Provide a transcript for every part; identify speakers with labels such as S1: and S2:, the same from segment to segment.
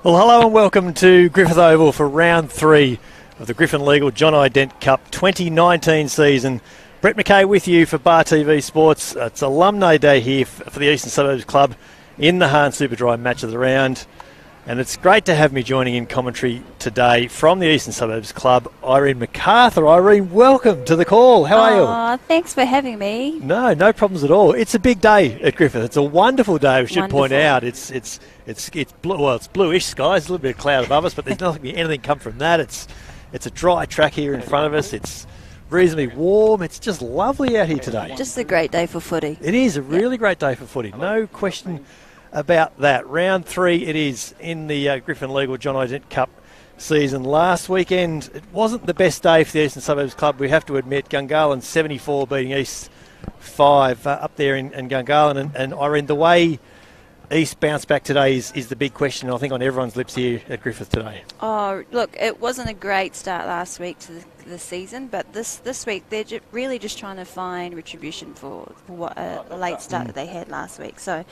S1: Well, hello and welcome to Griffith Oval for round 3 of the Griffin Legal John I. Dent Cup 2019 season. Brett McKay with you for Bar TV Sports. It's Alumni Day here for the Eastern Suburbs Club in the Hahn Superdry match of the round. And it's great to have me joining in commentary today from the Eastern Suburbs Club, Irene MacArthur. Irene, welcome to the call. How are you?
S2: Thanks for having me.
S1: No problems at all. It's a big day at Griffith. It's a wonderful day, we should point out. It's blue, well, it's bluish skies, a little bit of cloud above us, but there's not going to be anything come from that. It's a dry track here in front of us. It's reasonably warm. It's just lovely out here today.
S2: Just a great day for footy.
S1: It is a really great day for footy. No question about that. Round 3 it is in the Griffin Legal John I. Dent Cup season. Last weekend it wasn't the best day for the Eastern Suburbs Club, we have to admit. Gungahlin 74 beating East 5 up there in Gungahlin, and Irene, the way East bounced back today is the big question, I think, on everyone's lips here at Griffith today.
S2: Oh, look, it wasn't a great start last week to the season, but this week they're really just trying to find retribution for what a late start that they had last week. So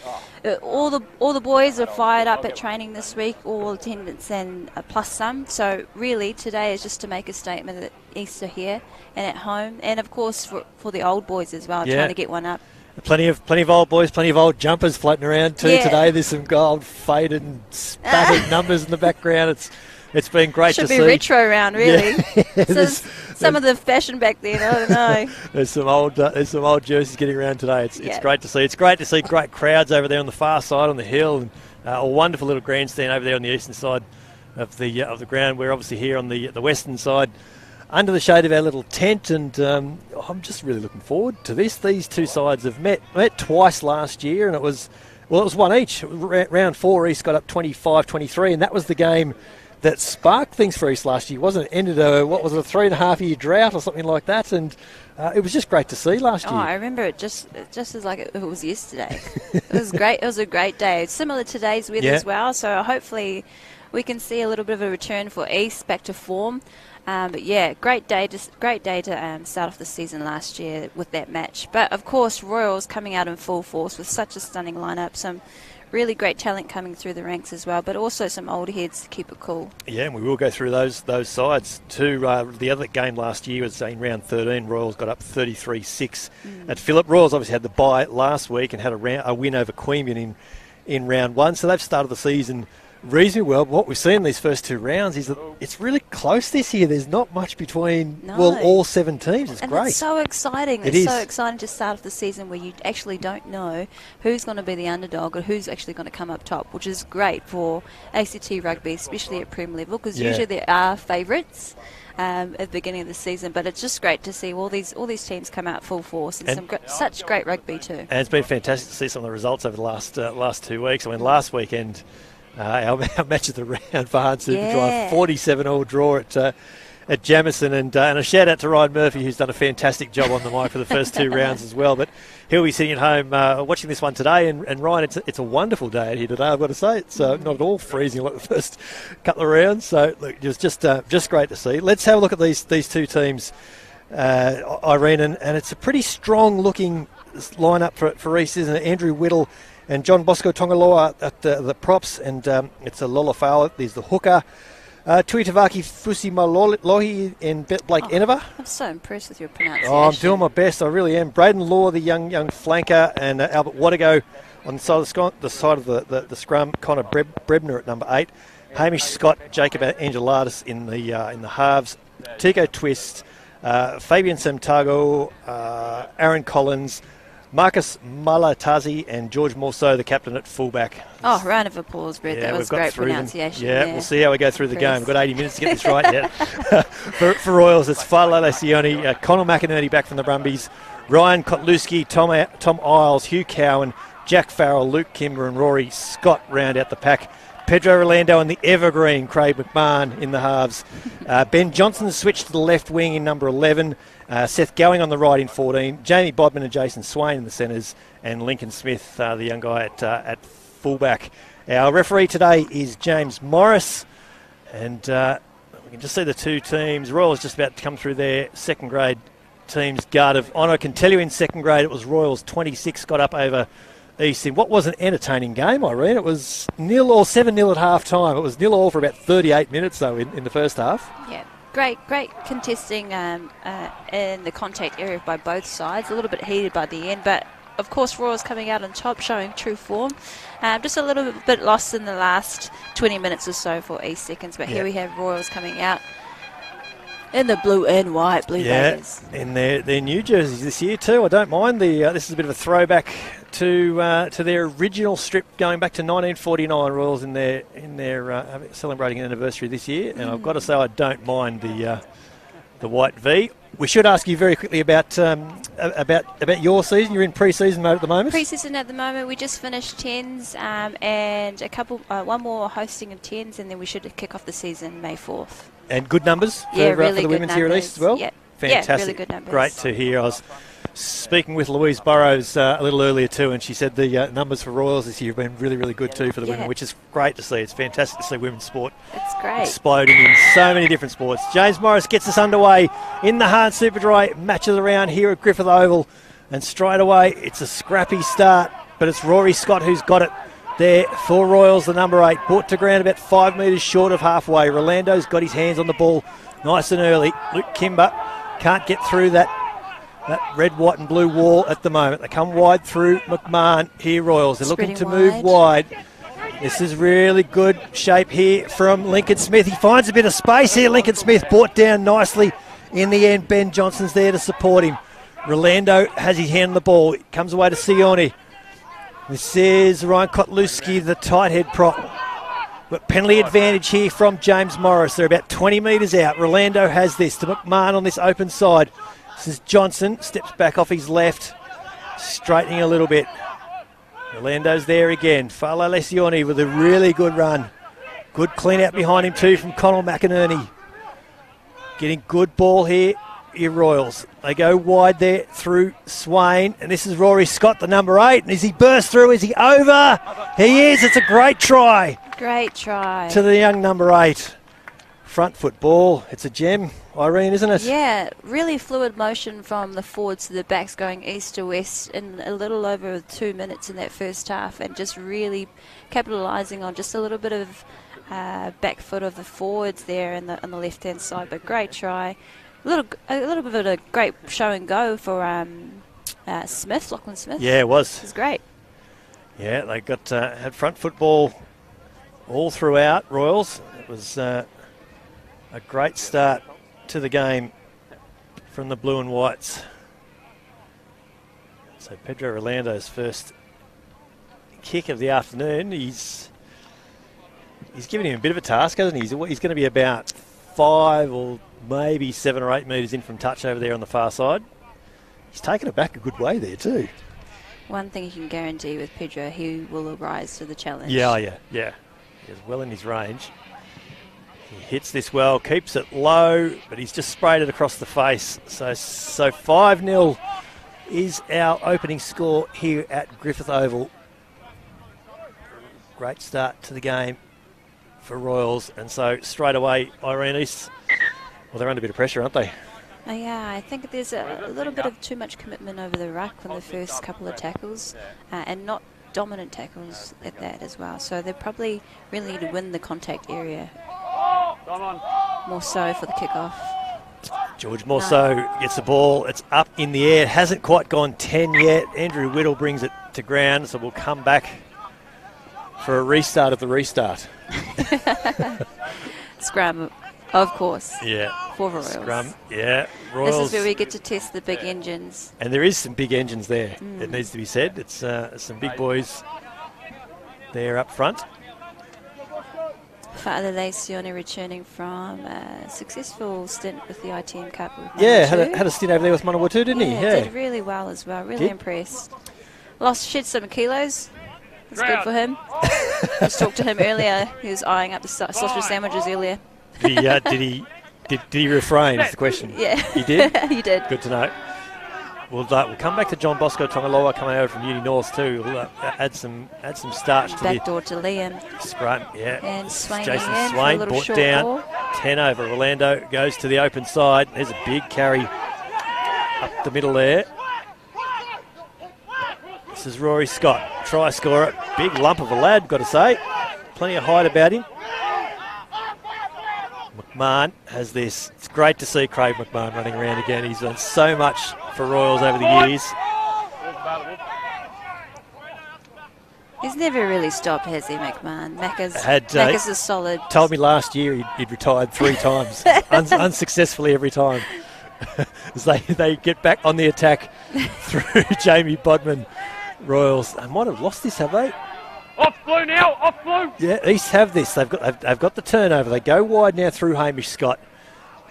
S2: all the boys are fired up at training this week, all attendance and plus some. So really today is just to make a statement that East are here and at home, and of course for the old boys as well, trying to get one up.
S1: Plenty of old boys, plenty of old jumpers floating around too today. There's some gold faded and spattered numbers in the background. It's been great to see.
S2: Should be retro round, really.
S1: Yeah.
S2: Some of the fashion back then, I don't know.
S1: There's some old jerseys getting around today. It's great to see. It's great to see great crowds over there on the far side on the hill, and a wonderful little grandstand over there on the eastern side of the ground. We're obviously here on the western side, under the shade of our little tent, and I'm just really looking forward to this. These two sides have met twice last year, and it was one each. Round 4, East got up 25-23, and that was the game that sparked things for East last year, wasn't it? Ended a 3.5-year drought or something like that, and it was just great to see last year.
S2: Oh, I remember it just as like it was yesterday. It was great. It was a great day. Similar to today's weather as well, so hopefully we can see a little bit of a return for East back to form. But yeah, great day to start off the season last year with that match. But of course, Royals coming out in full force with such a stunning lineup, some really great talent coming through the ranks as well, but also some old heads to keep it cool. Yeah,
S1: and we will go through those sides too. The other game last year was in round 13. Royals got up 33-6 at Phillip. Royals obviously had the bye last week and had a win over Queanbeyan in round 1, so they've started the season reasonably well. But what we've seen in these first 2 rounds is that it's really close this year. There's not much between all 7 teams. It's great.
S2: It's so exciting. It's so exciting to start off the season where you actually don't know who's going to be the underdog or who's actually going to come up top, which is great for ACT rugby, especially at Prem level, because usually there are favourites at the beginning of the season, but it's just great to see all these teams come out full force and such great rugby too. And
S1: it's been fantastic to see some of the results over the last 2 weeks. I mean, last weekend, our match of the round for Hahn Superdry, 47-all draw at Jamison, and a shout out to Ryan Murphy, who's done a fantastic job on the mic for the first 2 rounds as well. But he'll be sitting at home watching this one today, and Ryan, it's a wonderful day out here today, I've got to say. It's not at all freezing like the first couple of rounds, so look, it was just great to see. Let's have a look at these 2 teams, Irene, and it's a pretty strong looking lineup for East, isn't it? Andrew Whittle and John Bosco Tongaloa at the props, and it's a Lola Fowler. There's the hooker. Tui Tavaki Fusimalohi and Blake Eneva.
S2: I'm so impressed with your pronunciation.
S1: Oh, I'm doing my best, I really am. Braden Law, the young flanker, and Albert Wadigo on the side of the scrum. Connor Brebner at number 8. Hamish Scott, Jacob Angelatis in the halves. Tico Twist, Fabian Semtago, Aaron Collins, Marcus Malatazi and George Morceau, the captain at fullback.
S2: Oh, round of applause, Brett. That was great pronunciation.
S1: We'll see how we go through the game. We've got 80 minutes to get this right yet. For Royals, it's Falale Sione, Connell McInerney back from the Brumbies, Ryan Kotluski, Tom Isles, Hugh Cowan, Jack Farrell, Luke Kimber and Rory Scott round out the pack. Pedro Rolando and the evergreen Craig McMahon in the halves. Ben Johnson switched to the left wing in number 11. Seth Going on the right in 14. Jamie Bodman and Jason Swain in the centres. And Lincoln Smith, the young guy at fullback. Our referee today is James Morris. And we can just see the 2 teams. Royals just about to come through their second grade team's guard of honour. I can tell you in second grade it was Royals 26 got up over East in what was an entertaining game, Irene. It was 0-0, 7-0 at half-time. It was 0-0 for about 38 minutes, though, in the first half.
S2: Yeah, great contesting in the contact area by both sides. A little bit heated by the end, but of course Royals coming out on top, showing true form. Just a little bit lost in the last 20 minutes or so for East seconds, but here we have Royals coming out in the blue and white, Blue Vegas.
S1: In their new jerseys this year too. I don't mind this is a bit of a throwback to their original strip going back to 1949. Royals in their celebrating an anniversary this year, and I've got to say I don't mind the white V. We should ask you very quickly about your season. You're in pre-season mode at the moment.
S2: Pre-season at the moment. We just finished 10s and one more hosting of 10s, and then we should kick off the season May 4th.
S1: And good numbers for the women's here at East as well?
S2: Yep.
S1: Fantastic.
S2: Yeah, really good numbers.
S1: Great to hear. I was speaking with Louise Burrows a little earlier too, and she said the numbers for Royals this year have been really, really good too for the women, which is great to see. It's fantastic to see women's sport exploding in so many different sports. James Morris gets us underway in the Hart Superdry match of the round here at Griffith Oval, and straight away it's a scrappy start, but it's Rory Scott who's got it there for Royals, the number 8, brought to ground about 5 metres short of halfway. Rolando's got his hands on the ball nice and early. Luke Kimber can't get through that red, white and blue wall at the moment. They come wide through McMahon here, Royals. They're looking to move wide. This is really good shape here from Lincoln Smith. He finds a bit of space here. Lincoln Smith brought down nicely in the end. Ben Johnson's there to support him. Rolando has his hand on the ball. It comes away to Sione. This is Ryan Kotluski, the tight head prop. But penalty advantage here from James Morris. They're about 20 metres out. Rolando has this to McMahon on this open side. This is Johnson, steps back off his left, straightening a little bit. Rolando's there again. Fala Lesioni with a really good run. Good clean out behind him too from Connell McInerney. Getting good ball here. Royals. They go wide there through Swain, and this is Rory Scott, the number 8. And is he burst through? Is he over? He is. It's a great try.
S2: Great try.
S1: To the young number 8. Front foot ball. It's a gem, Irene, isn't it?
S2: Yeah, really fluid motion from the forwards to the backs going east to west in a little over 2 minutes in that first half, and just really capitalising on just a little bit of back foot of the forwards there on the left-hand side. But great try. A little bit of a great show and go for Lachlan Smith.
S1: Yeah, it was.
S2: It was great.
S1: Yeah, they got had front football all throughout, Royals. It was a great start to the game from the blue and whites. So Pedro Rolando's first kick of the afternoon. He's given him a bit of a task, hasn't he? He's going to be about 5 or maybe 7 or 8 metres in from touch over there on the far side. He's taken it back a good way there too.
S2: One thing you can guarantee with Pedro, he will rise to the challenge.
S1: Yeah. He's well in his range. He hits this well, keeps it low, but he's just sprayed it across the face. So 5-0 is our opening score here at Griffith Oval. Great start to the game for Royals, and so straight away Irene East, well, they're under a bit of pressure, aren't they?
S2: Yeah, I think there's a little bit of too much commitment over the ruck on the first couple of tackles, and not dominant tackles at that as well. So they probably really need to win the contact area more so for the kickoff.
S1: George Morso gets the ball. It's up in the air. Hasn't quite gone 10 yet. Andrew Whittle brings it to ground, so we'll come back for a restart of the restart.
S2: Scrum, of course.
S1: Yeah.
S2: For Royals.
S1: Scrum, yeah. Royals.
S2: This is where we get to test the big engines.
S1: And there is some big engines there, it needs to be said. It's some big boys there up front.
S2: Father Leisione returning from a successful stint with the ITM Cup.
S1: Yeah, had a stint over there with Manawatu, didn't he?
S2: Yeah, did really well as well. Really impressed. Shed some kilos. It's good for him. Just talked to him earlier. He was eyeing up the sausage sandwiches earlier.
S1: Did he refrain? Is the question.
S2: Yeah,
S1: he did.
S2: He did.
S1: Good to know. We'll come back to John Bosco Tongaloa coming over from Uni North too. We'll add some starch to
S2: backdoor to Liam.
S1: Scrum, yeah.
S2: And Swain
S1: Jason Swain brought down.
S2: Ball.
S1: 10 over. Orlando goes to the open side. There's a big carry up the middle there. This is Rory Scott try scorer. Big lump of a lad, got to say. Plenty of height about him. McMahon has this. It's great to see Craig McMahon running around again. He's done so much for Royals over the years.
S2: He's never really stopped, has he, McMahon? Macca's is solid.
S1: Told me last year he'd retired 3 times, unsuccessfully every time. As they get back on the attack through Jamie Bodman. Royals, they might have lost this, have they?
S3: Off blue now, off blue.
S1: Yeah, East have this. They've got the turnover. They go wide now through Hamish Scott.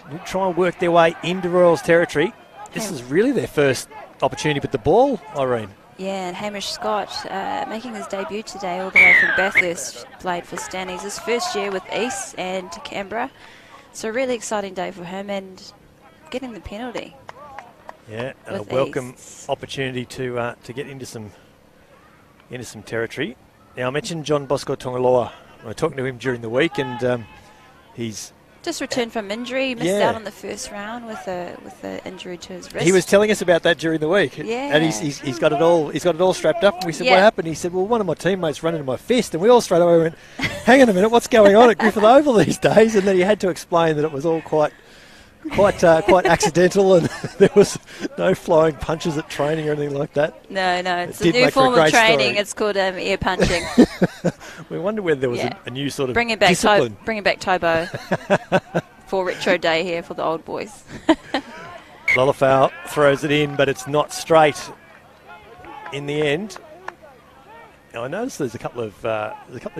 S1: They'll try and work their way into Royals territory. This is really their first opportunity with the ball, Irene.
S2: Yeah, and Hamish Scott making his debut today all the way from Bathurst, played for Stanley's. His first year with East and Canberra. So a really exciting day for him and getting the penalty.
S1: Yeah, and a welcome opportunity to get into some territory. Now, I mentioned John Bosco Tongaloa. I was talking to him during the week, and he's
S2: just returned from injury. He missed out on the first round with the injury to his wrist.
S1: He was telling us about that during the week.
S2: Yeah,
S1: and he's got it all strapped up. And we said, "What happened?" He said, "Well, one of my teammates ran into my fist," and we all straight away went, "Hang on a minute, what's going on at Griffin Oval these days?" And then he had to explain that it was all quite accidental, and there was no flying punches at training or anything like that.
S2: No, it's a new form of training. Story. It's called ear punching.
S1: We wonder whether there was a new sort of discipline.
S2: Bringing back Tobo for retro day here for the old boys.
S1: Lolafau throws it in, but it's not straight in the end. Now, I noticed there's a couple of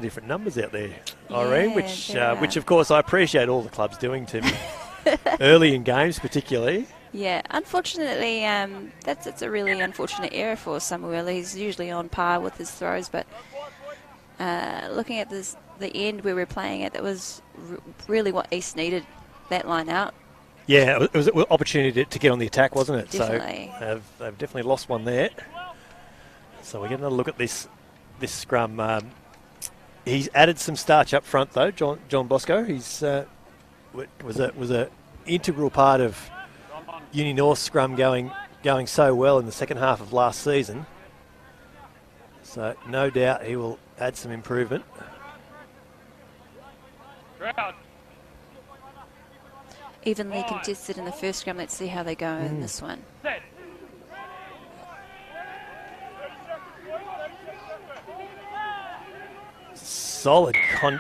S1: different numbers out there, Irene, which of course I appreciate all the clubs doing to me. Early in games, particularly.
S2: Yeah, unfortunately, it's a really unfortunate error for Samuel. He's usually on par with his throws, but looking at the end where we're playing it, that was really what East needed, that line out.
S1: Yeah, it was an opportunity to get on the attack, wasn't it?
S2: Definitely.
S1: So they've definitely lost one there. So we're getting a look at this scrum. He's added some starch up front, though, John Bosco. He's was a integral part of Uni North scrum going so well in the second half of last season. So no doubt he will add some improvement.
S2: Evenly contested in the first scrum. Let's see how they go in this one.
S1: Solid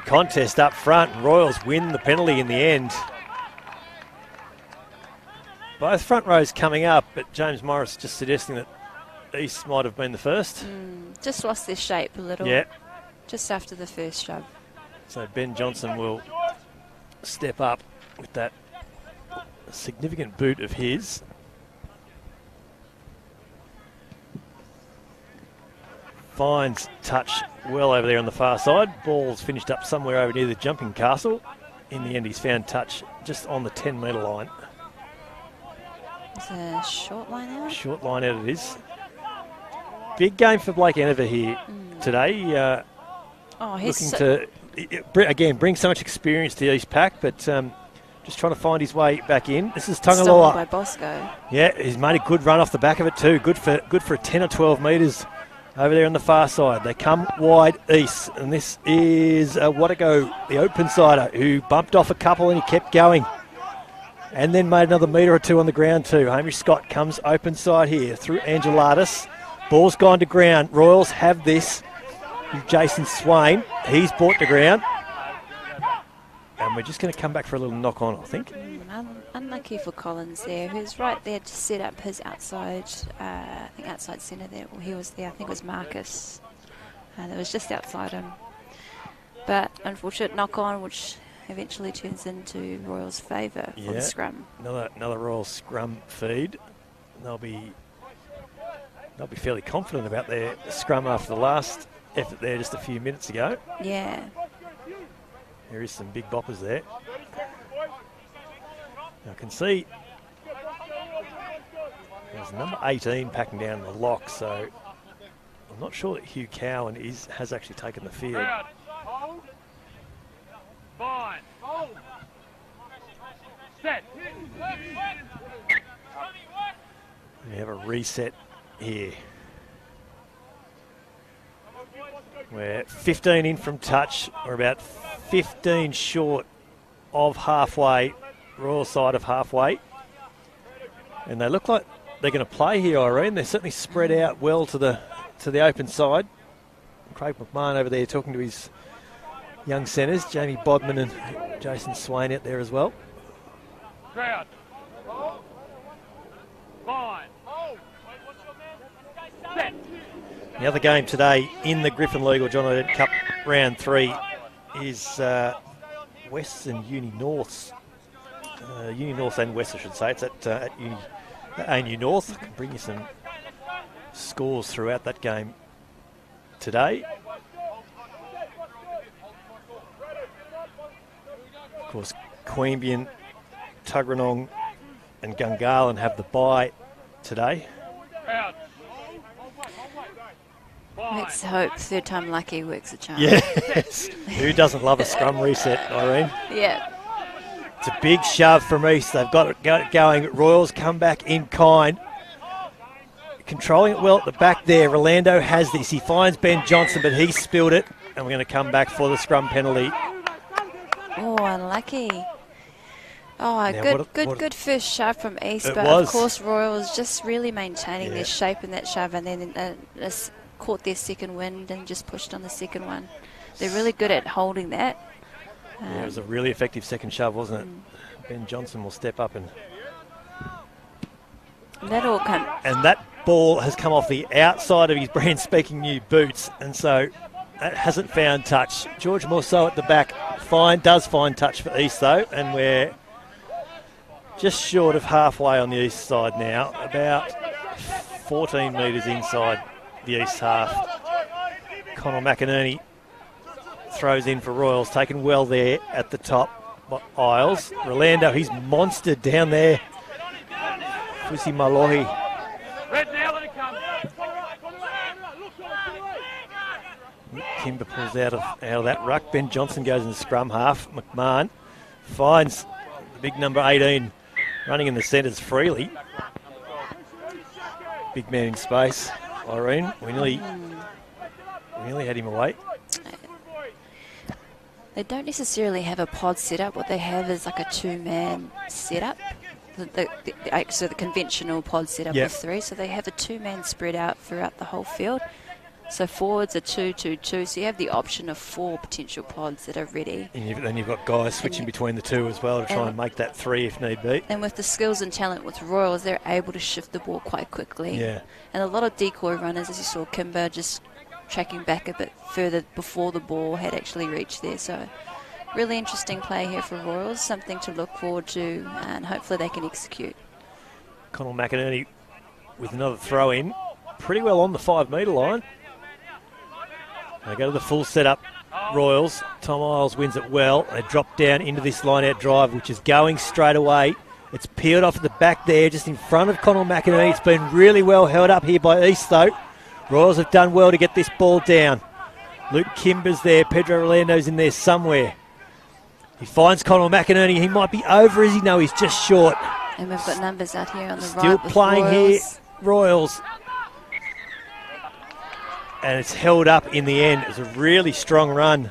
S1: contest up front. Royals win the penalty in the end. Both front rows coming up, but James Morris just suggesting that East might have been the first.
S2: Just lost their shape a little.
S1: Yeah.
S2: Just after the first shove. So
S1: Ben Johnson will step up with that significant boot of his. Finds touch well over there on the far side. Ball's finished up somewhere over near the jumping castle. In the end, he's found touch just on the 10-metre line.
S2: It's a short line out?
S1: Short line out it is. Big game for Blake Enever here today. Looking to, again, bring so much experience to the East Pack, but just trying to find his way back in. This is Tongaloa.
S2: By Bosco.
S1: Yeah, he's made a good run off the back of it too. Good for 10 or 12 metres. Over there on the far side, they come wide east, and this is Watago, the open sider, who bumped off a couple and he kept going, and then made another metre or two on the ground too. Hamish Scott comes open side here through Angelatis. Ball's gone to ground. Royals have this. Jason Swain, he's brought to ground, and we're just going to come back for a little knock on, I think.
S2: Unlucky for Collins there, who's right there to set up his outside, I think outside centre there. Well, he was there, I think it was Marcus. That was just outside him. But unfortunate knock on, which eventually turns into Royals' favour for the scrum.
S1: Another Royals scrum feed. They'll be fairly confident about their scrum after the last effort there just a few minutes ago.
S2: Yeah.
S1: There is some big boppers there. Now I can see there's number 18 packing down the lock, so I'm not sure that Hugh Cowan has actually taken the field. We have a reset here. We're 15 in from touch. We're about 15 short of halfway, Royal side of halfway. And they look like they're going to play here, Irene. They're certainly spread out well to the open side. Craig McMahon over there talking to his young centres, Jamie Bodman and Jason Swain out there as well.
S3: Crowd. Fine. Set.
S1: The other game today in the Griffin League or John O'Dent Cup round 3 is Western Uni Norths. Uni North and West, I should say. It's at ANU North. I can bring you some scores throughout that game today. Of course, Queanbeyan, Tuggeranong and Gungahlin have the bye today.
S2: Let's hope third time lucky works a charm.
S1: Yes. Who doesn't love a scrum reset, Irene?
S2: Yeah.
S1: It's a big shove from East. They've got it going. Royals come back in kind. Controlling it well at the back there. Rolando has this. He finds Ben Johnson, but he spilled it. And we're going to come back for the scrum penalty.
S2: Oh, unlucky. Oh,
S1: Now,
S2: good first shove from East. But
S1: was.
S2: Of course, Royals just really maintaining their shape in that shove, and then caught their second wind and just pushed on the second one. They're really good at holding that.
S1: It was a really effective second shove, wasn't it? Ben Johnson will step up and
S2: that'll come.
S1: And that ball has come off the outside of his brand-spanking new boots, and so that hasn't found touch. George Morceau at the back does find touch for East though, and we're just short of halfway on the East side now, about 14 metres inside the East half. Connell McInerney throws in for Royals, taken well there at the top by Isles. Rolando, he's monstered down there. Fusi Malohi.
S3: Red now, let it come.
S1: Kimber pulls out of that ruck. Ben Johnson goes in the scrum half. McMahon finds the big number 18 running in the centres freely. Big man in space. Irene, we nearly had him away.
S2: They don't necessarily have a pod setup. What they have is like a two-man setup. So the conventional pod setup of three. So they have a two-man spread out throughout the whole field. So forwards are 2-2-2. So you have the option of 4 potential pods that are ready.
S1: And then you've got guys switching between the two as well to try and make that 3 if need be.
S2: And with the skills and talent with Royals, they're able to shift the ball quite quickly.
S1: Yeah.
S2: And a lot of decoy runners, as you saw, Kimber just tracking back a bit further before the ball had actually reached there. So really interesting play here for Royals, something to look forward to, and hopefully they can execute.
S1: Connell McInerney with another throw in, pretty well on the 5-metre line. They go to the full setup, Royals. Tom Isles wins it well. They drop down into this line-out drive, which is going straight away. It's peeled off at the back there, just in front of Connell McInerney. It's been really well held up here by East, though. Royals have done well to get this ball down. Luke Kimber's there. Pedro Rolando's in there somewhere. He finds Connell McInerney. He might be over, is he? No, he's just short.
S2: And we've got numbers out here on the right.
S1: Still playing
S2: Royals.
S1: here, Royals. And it's held up in the end. It's a really strong run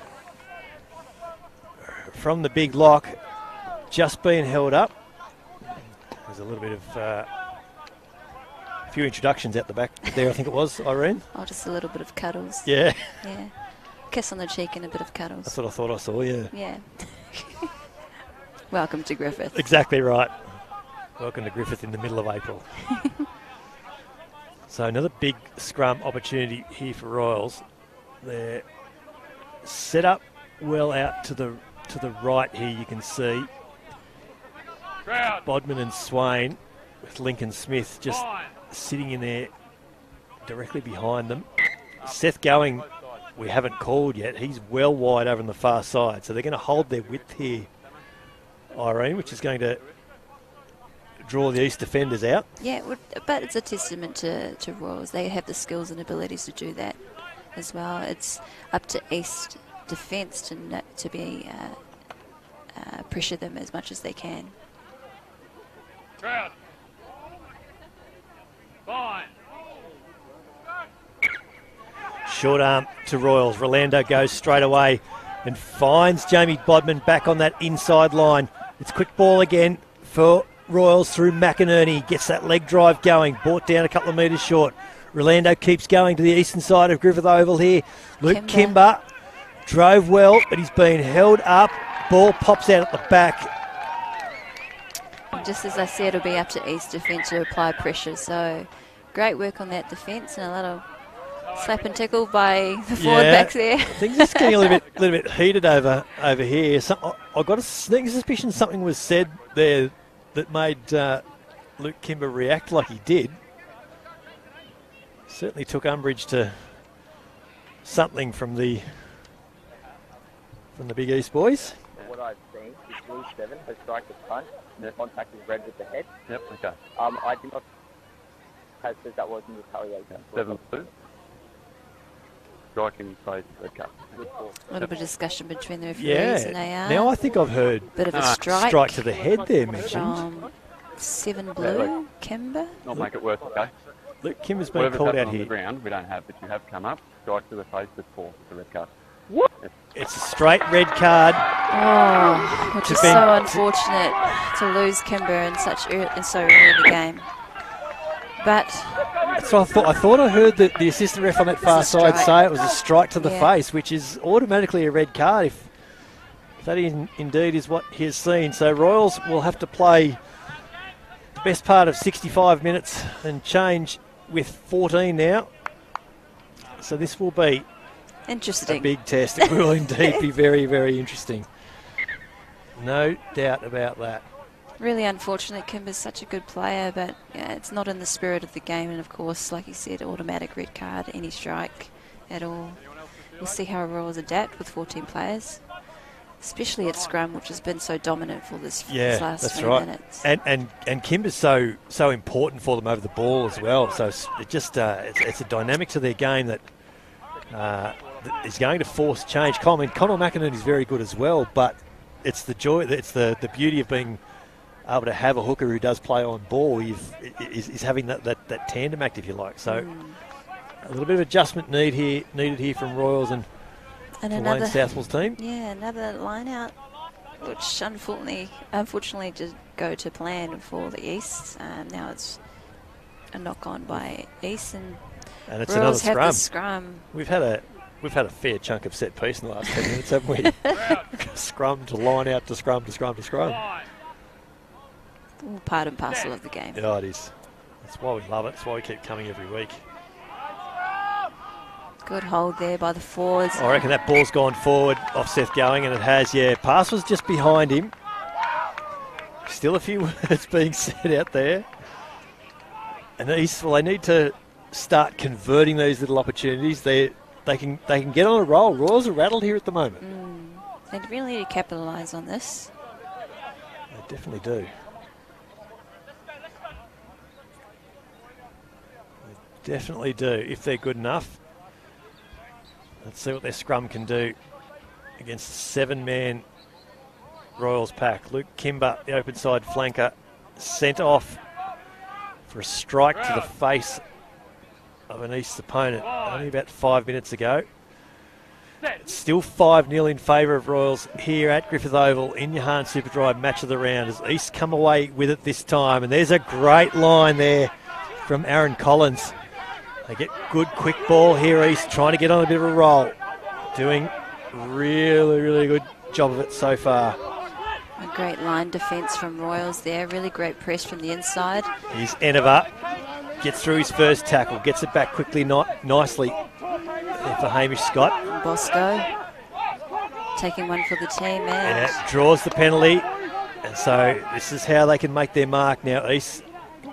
S1: from the big lock. Just being held up. There's a little bit of a few introductions out the back there, I think it was, Irene.
S2: Oh, just a little bit of cuddles.
S1: Yeah.
S2: Yeah. Kiss on the cheek and a bit of cuddles.
S1: That's what I thought I saw, yeah.
S2: Yeah. Welcome to Griffith.
S1: Exactly right. Welcome to Griffith in the middle of April. So another big scrum opportunity here for Royals. They're set up well out to the right here, you can see. Bodman and Swain with Lincoln Smith just sitting in there directly behind them. Seth Going, we haven't called yet. He's well wide over on the far side. So they're going to hold their width here, Irene, which is going to draw the East defenders out.
S2: Yeah, but it's a testament to Royals. They have the skills and abilities to do that as well. It's up to East defence to be pressure them as much as they can.
S3: Crowd. Fine.
S1: Short arm to Royals. Rolando goes straight away and finds Jamie Bodman back on that inside line. It's quick ball again for Royals through McInerney. Gets that leg drive going. Brought down a couple of metres short. Rolando keeps going to the eastern side of Griffith Oval here. Luke Kimber drove well, but he's been held up. Ball pops out at the back.
S2: Just as I said, it'll be up to East defence to apply pressure. So great work on that defence and a little slap and tickle by the forward backs there.
S1: Things are getting a little bit heated over here. I've got a sneaking suspicion something was said there that made Luke Kimber react like he did. Certainly took umbrage to something from the Big East boys.
S4: What I've seen is Blue 7 has strike the front. The contact is red with the head.
S5: Yep, okay.
S4: I did not have said that was in retaliation.
S5: 7 blue. Striking face, red card.
S2: A little bit of discussion between the referees and AR.
S1: Now I think I've heard
S2: bit of a strike
S1: to the head there mentioned.
S2: From 7 blue, Kimber.
S5: Not make it worse, okay?
S1: Look, Kimber's been called out
S5: on
S1: here.
S5: The ground, we don't have, but you have come up. Strike to the face with 4, the red card.
S1: What? It's a straight red card.
S2: Oh, which is so unfortunate to lose Kimber in so early in the game. But
S1: so I thought I heard that the assistant ref on that far side say it was a strike to the face, which is automatically a red card if that indeed is what he has seen. So Royals will have to play the best part of 65 minutes and change with 14 now. So this will be
S2: interesting.
S1: A big test. It will indeed be very, very interesting. No doubt about that.
S2: Really unfortunate. Kimber's such a good player, but it's not in the spirit of the game. And of course, like you said, automatic red card, any strike at all. We'll see how Royals adapt with 14 players, especially at scrum, which has been so dominant for this last 20 minutes.
S1: And Kimber's so important for them over the ball as well. So it's a dynamic to their game that is going to force change. Connor McInerney is very good as well, but it's the joy, it's the beauty of being able to have a hooker who does play on ball. Is having that tandem act, if you like. So a little bit of adjustment needed here from Royals and another Southwell's team.
S2: Yeah, another line out, which unfortunately did go to plan for the East. Now it's a knock on by East, and
S1: it's
S2: Royals
S1: another
S2: have
S1: scrum. We've had a fair chunk of set piece in the last 10 minutes, haven't we? Scrum to line out to scrum to scrum to scrum.
S2: All part and parcel of the game.
S1: Yeah, it is. That's why we love it. That's why we keep coming every week.
S2: Good hold there by the forwards.
S1: I reckon that ball's gone forward off Seth going, and it has, Pass was just behind him. Still a few words being said out there. And they need to start converting these little opportunities. They can get on a roll. Royals are rattled here at the moment.
S2: They really need to capitalise on this.
S1: They definitely do. They definitely do, if they're good enough. Let's see what their scrum can do against the 7-man Royals pack. Luke Kimber, the open side flanker, sent off for a strike to the face of an East opponent only about 5 minutes ago. It's still 5-0 in favour of Royals here at Griffith Oval in Johan Superdry match of the round as East come away with it this time. And there's a great line there from Aaron Collins. They get good quick ball here, East, trying to get on a bit of a roll. Doing really, really good job of it so far.
S2: A great line defence from Royals there. Really great press from the inside.
S1: Here's Enova. Gets through his first tackle. Gets it back quickly, nicely for Hamish Scott.
S2: And Bosco taking one for the team.
S1: And it draws the penalty. And so this is how they can make their mark now. East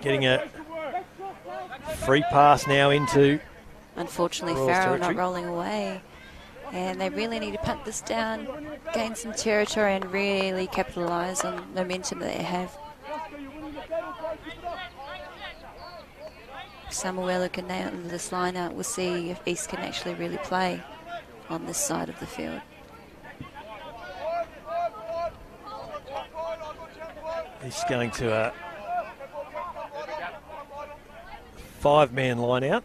S1: getting a free pass now into
S2: unfortunately Farrell not rolling away, and they really need to punt this down, gain some territory and really capitalise on momentum that they have. Samuelu can nail this line out. We'll see if East can actually really play on this side of the field.
S1: He's going to a 5-man line out.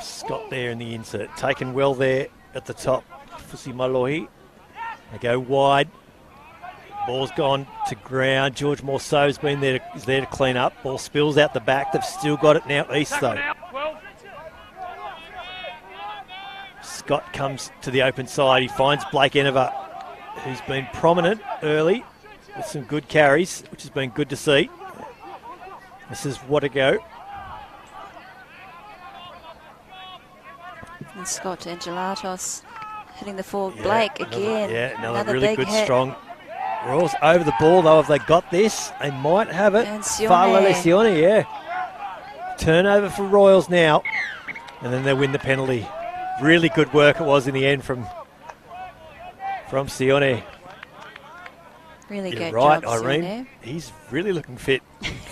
S1: Scott there in the insert. Taken well there at the top. Fusi Malohi. They go wide. Ball's gone to ground. George Morceau's is there to clean up. Ball spills out the back. They've still got it now east though. Scott comes to the open side. He finds Blake Enever, who's been prominent early with some good carries, which has been good to see. This is Watago.
S2: And Scott to Angelatos hitting the forward. Blake again.
S1: Another really good, strong. Royals over the ball though. Have they got this? They might have it.
S2: And
S1: Falele Sione, yeah. Turnover for Royals now. And then they win the penalty. Really good work it was in the end from Sione.
S2: Really good
S1: right,
S2: job,
S1: Irene.
S2: Sione.
S1: He's really looking fit.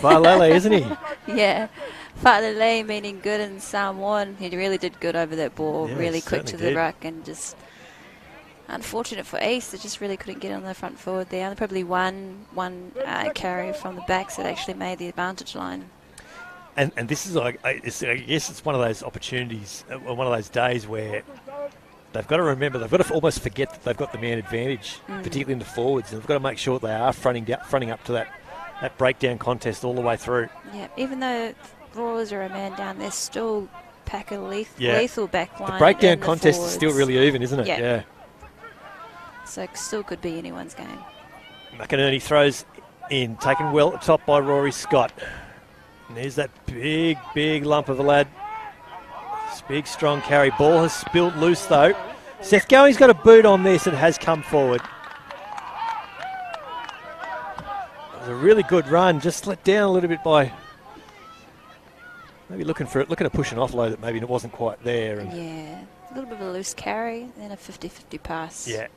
S1: Falele, isn't he?
S2: Yeah. Falele meaning good in Samoan. He really did good over that ball.
S1: Yeah,
S2: really quick to the
S1: did.
S2: ruck and just unfortunate for East. They just really couldn't get on the front forward there. Probably one carry from the backs that actually made the advantage line.
S1: And this is I guess it's one of those opportunities, one of those days where they've got to remember, they've got to almost forget that they've got the man advantage, particularly in the forwards. And they've got to make sure that they are fronting up to that breakdown contest all the way through.
S2: Yeah, even though Royals are a man down, they're still pack a lethal back line.
S1: The breakdown
S2: the
S1: contest
S2: forwards.
S1: is still really even, isn't it? Yeah.
S2: So it still could be anyone's game.
S1: McInerney throws in, taken well at the top by Rory Scott. And there's that big lump of a lad. This big, strong carry. Ball has spilled loose, though. Seth Going's got a boot on this and has come forward. It was a really good run. Just let down a little bit by maybe looking to push an offload that maybe it wasn't quite there. And
S2: yeah, a little bit of a loose carry, then a 50-50 pass.
S1: Yeah.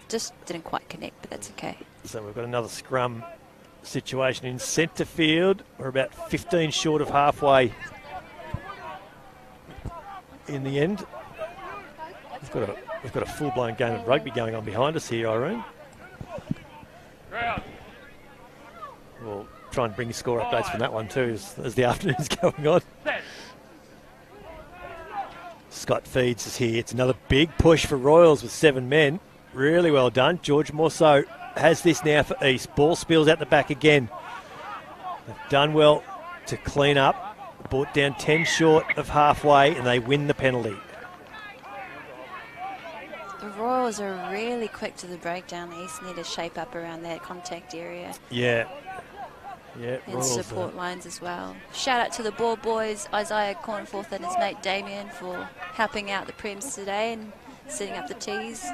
S2: Just didn't quite connect, but that's okay.
S1: So we've got another scrum situation in centre field. We're about 15 short of halfway in the end. We've got a full-blown game of rugby going on behind us here, Irene. We'll try and bring you score updates from that one too as the afternoon's going on. Scott feeds us here. It's another big push for Royals with 7 men. Really well done. George Morceau has this now for East. Ball spills out the back again. They've done well to clean up. Brought down 10 short of halfway and they win the penalty.
S2: The Royals are really quick to the breakdown. The East need to shape up around that contact area.
S1: Yeah.
S2: And
S1: Royals
S2: support lines as well. Shout out to the ball boys, Isaiah Cornforth and his mate Damien for helping out the Prems today and setting up the tees.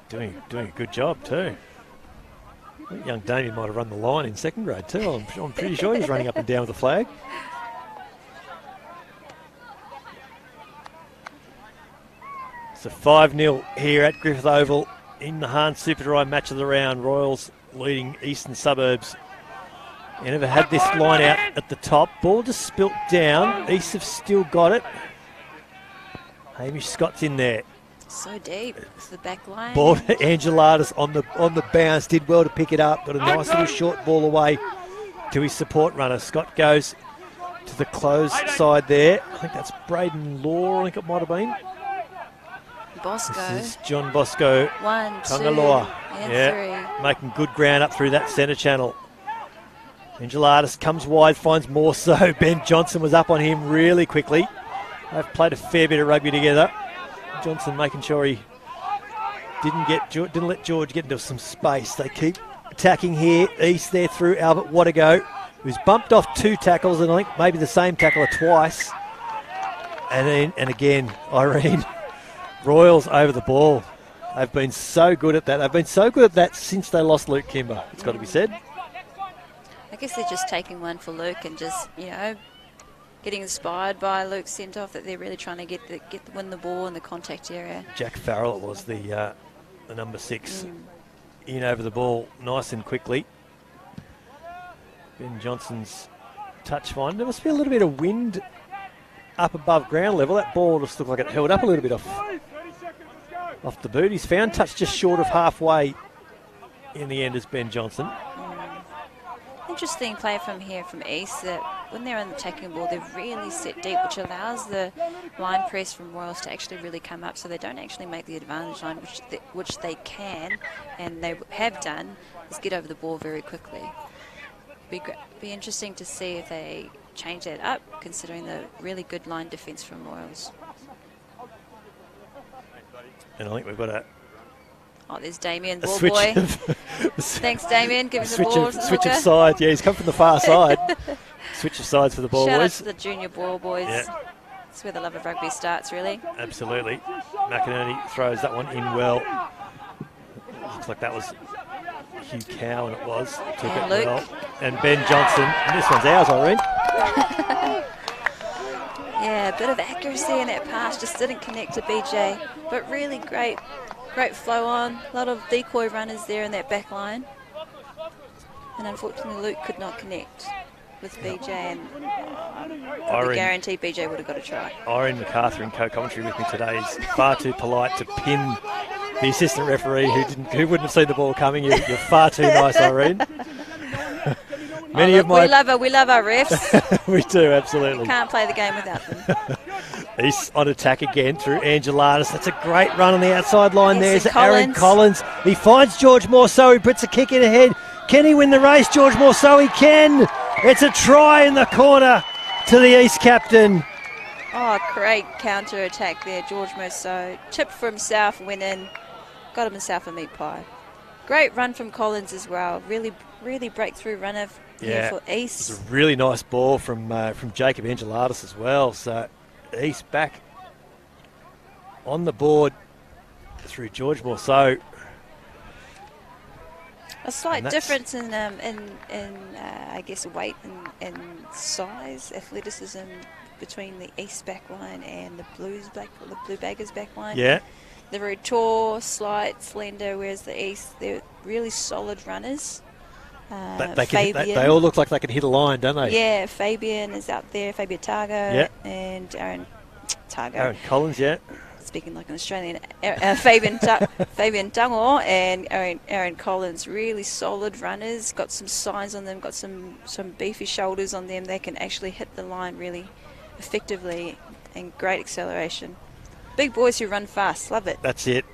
S1: Doing a good job too. I think young Damien might have run the line in second grade too. I'm pretty sure he's running up and down with the flag. So 5-0 here at Griffith Oval in the Hahn Super Dry match of the round. Royals leading Eastern Suburbs. You never had this line out at the top. Ball just spilt down. East have still got it. Hamish Scott's in there.
S2: So deep. It's the back line.
S1: Ball to Angelatis on the bounce. Did well to pick it up. Got a nice little short ball away to his support runner. Scott goes to the close side there. I think that's Braden Law, I think it might have been.
S2: Bosco.
S1: This is John Bosco.
S2: 1, 2,
S1: Tangaloa.
S2: and 3.
S1: Making good ground up through that centre channel. Angelatis comes wide, finds more so. Ben Johnson was up on him really quickly. They've played a fair bit of rugby together. Johnson making sure he didn't let George get into some space. They keep attacking here. East there through Albert Watago, who's bumped off 2 tackles and I think maybe the same tackler twice. And again, Irene, Royals over the ball. They've been so good at that. They've been so good at that since they lost Luke Kimber, it's got to be said.
S2: I guess they're just taking one for Luke and just, getting inspired by Luke's sent-off that they're really trying to win the ball in the contact area.
S1: Jack Farrell was the number 6 in over the ball nice and quickly. Ben Johnson's touch fine. There must be a little bit of wind up above ground level. That ball just looked like it held up a little bit off the boot. He's found touch just short of halfway in the end as Ben Johnson.
S2: I interesting play from here from East, that when they're on the attacking ball, they're really set deep, which allows the line press from Royals to actually really come up, so they don't actually make the advantage line, which they can, and they have done, is get over the ball very quickly. Be interesting to see if they change that up, considering the really good line defence from Royals.
S1: And I think we've got a
S2: Oh, there's Damien, ball boy. Thanks, Damien. Give him the ball.
S1: Switch of side. Yeah, he's come from the far side. Switch of sides for the ball
S2: boys. Shout out
S1: boys.
S2: to the junior ball boys. Yeah. That's where the love of rugby starts, really.
S1: Absolutely. McInerney throws that one in well. Looks like that was Hugh Cowan, it was. Took it
S2: Luke.
S1: well. And Ben Johnson. And this one's ours, Irene.
S2: Yeah, a bit of accuracy in that pass. Just didn't connect to BJ. But really great flow on. A lot of decoy runners there in that back line. And unfortunately, Luke could not connect with BJ. And I guarantee BJ would have got a try.
S1: Irene MacArthur in co-commentary with me today is far too polite to pin the assistant referee who wouldn't have seen the ball coming. You're far too nice, Irene.
S2: We love our refs.
S1: We do, absolutely.
S2: We can't play the game without them.
S1: He's on attack again through Angelatis. That's a great run on the outside line.
S2: Yes,
S1: There's Aaron Collins. He finds George Morceau. He puts a kick in ahead. Can he win the race, George Morceau? He can. It's a try in the corner to the East captain.
S2: Oh, great counter attack there, George Morceau. Chipped for himself, went in, got himself a meat pie. Great run from Collins as well. Really breakthrough runner here for East.
S1: It's a really nice ball from Jacob Angelatis as well. So East back on the board through George Morceau.
S2: A slight difference in I guess weight and size, athleticism between the East back line and the Blue Baggers back line.
S1: Yeah.
S2: They're very tall, slight, slender, whereas the East, they're really solid runners.
S1: They all look like they can hit a line, don't they?
S2: Yeah, Fabian is out there, Fabian Targo, and Aaron
S1: Collins, yeah.
S2: Speaking like an Australian, Fabian Tangor and Aaron Collins, really solid runners, got some signs on them, got some beefy shoulders on them. They can actually hit the line really effectively and great acceleration. Big boys who run fast, love it.
S1: That's it,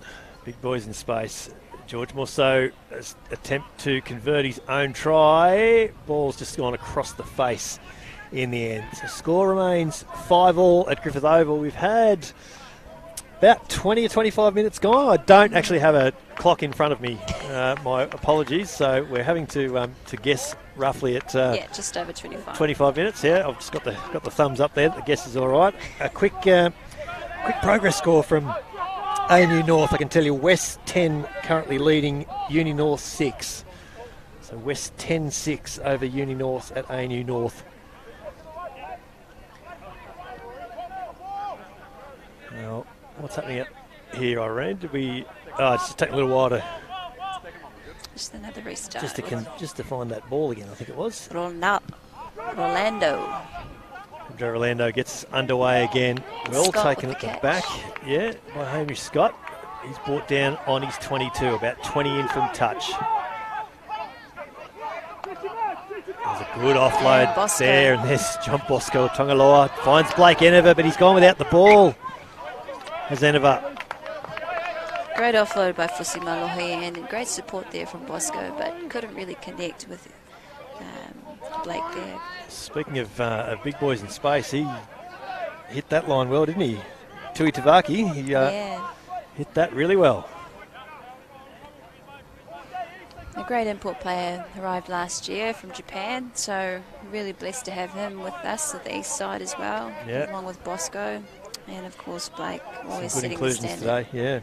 S1: big boys in space. George Morceau attempt to convert his own try. Ball's just gone across the face in the end. So score remains 5-5 at Griffith Oval. We've had about 20 or 25 minutes gone. I don't actually have a clock in front of me. My apologies. So we're having to guess roughly at
S2: just over 25.
S1: 25 minutes. Yeah, I've just got the thumbs up there. The guess is all right. A quick progress score from ANU North. I can tell you West 10 currently leading Uni North 6. So West 10-6 over Uni North at ANU North. Now, what's happening up here, Irene? It's just taking a little while to...
S2: Just another restart.
S1: Just to find that ball again, I think it was.
S2: Rolando.
S1: Orlando gets underway again. Well taken at the back. Yeah, by Hamish Scott. He's brought down on his 22, about 20 in from touch. There's a good offload there, and there's John Bosco Tongaloa. Finds Blake Enever, but he's gone without the ball. Has Enever.
S2: Great offload by Fusi Malohi, and great support there from Bosco, but couldn't really connect with Blake there.
S1: Speaking of big boys in space, he hit that line well, didn't he? Tui Tavaki, he hit that really well.
S2: A great import player arrived last year from Japan, so really blessed to have him with us at the east side as well, along with Bosco, and of course Blake, always setting the standard.
S1: Today, yeah.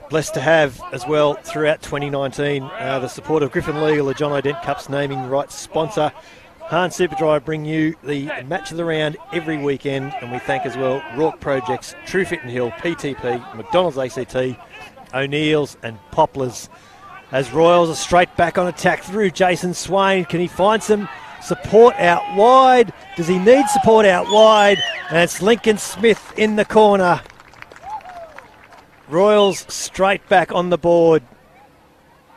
S1: Blessed to have as well throughout 2019 the support of Griffin Legal, the John O'Dent Cup's naming rights sponsor. Hans Superdry bring you the match of the round every weekend, and we thank as well Rourke Projects, True Fit and Hill, PTP, McDonald's ACT, O'Neill's and Poplars. As Royals are straight back on attack through Jason Swain. Can he find some support out wide? Does he need support out wide? And it's Lincoln Smith in the corner. Royals straight back on the board.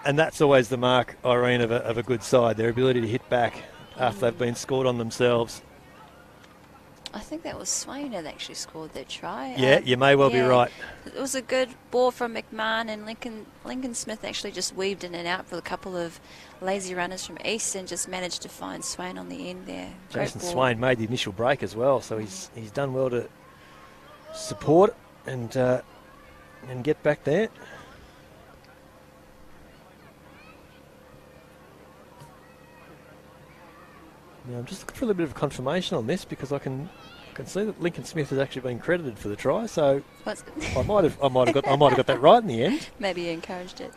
S1: And that's always the mark, Irene, of a good side, their ability to hit back after they've been scored on themselves.
S2: I think that was Swain that actually scored that try.
S1: Yeah, you may well be right.
S2: It was a good ball from McMahon, and Lincoln Smith actually just weaved in and out for a couple of lazy runners from East and just managed to find Swain on the end there.
S1: Jason Swain made the initial break as well, so he's done well to support and get back there. Now I'm just looking for a little bit of confirmation on this because I can see that Lincoln Smith has actually been credited for the try, so I might have got that right in the end.
S2: Maybe you encouraged it.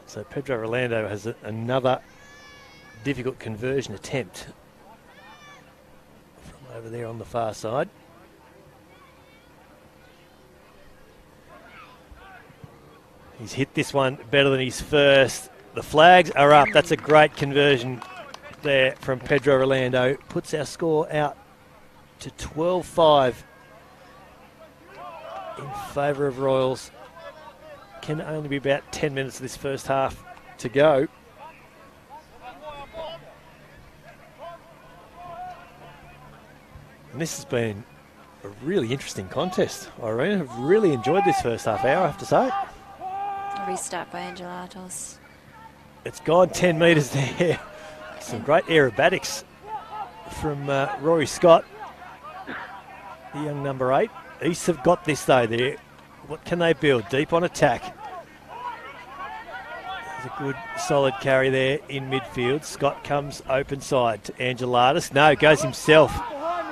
S1: So Pedro Rolando has another difficult conversion attempt from over there on the far side. He's hit this one better than his first. The flags are up. That's a great conversion there from Pedro Rolando. Puts our score out to 12-5 in favour of Royals. Can only be about 10 minutes of this first half to go. And this has been a really interesting contest, Irene. I've really enjoyed this first half hour, I have to say.
S2: Restart by Angelatos.
S1: It's gone 10 metres there. Some great aerobatics from Rory Scott, the young number 8. East have got this though there. What can they build? Deep on attack. There's a good solid carry there in midfield. Scott comes open side to Angelatos. No, goes himself.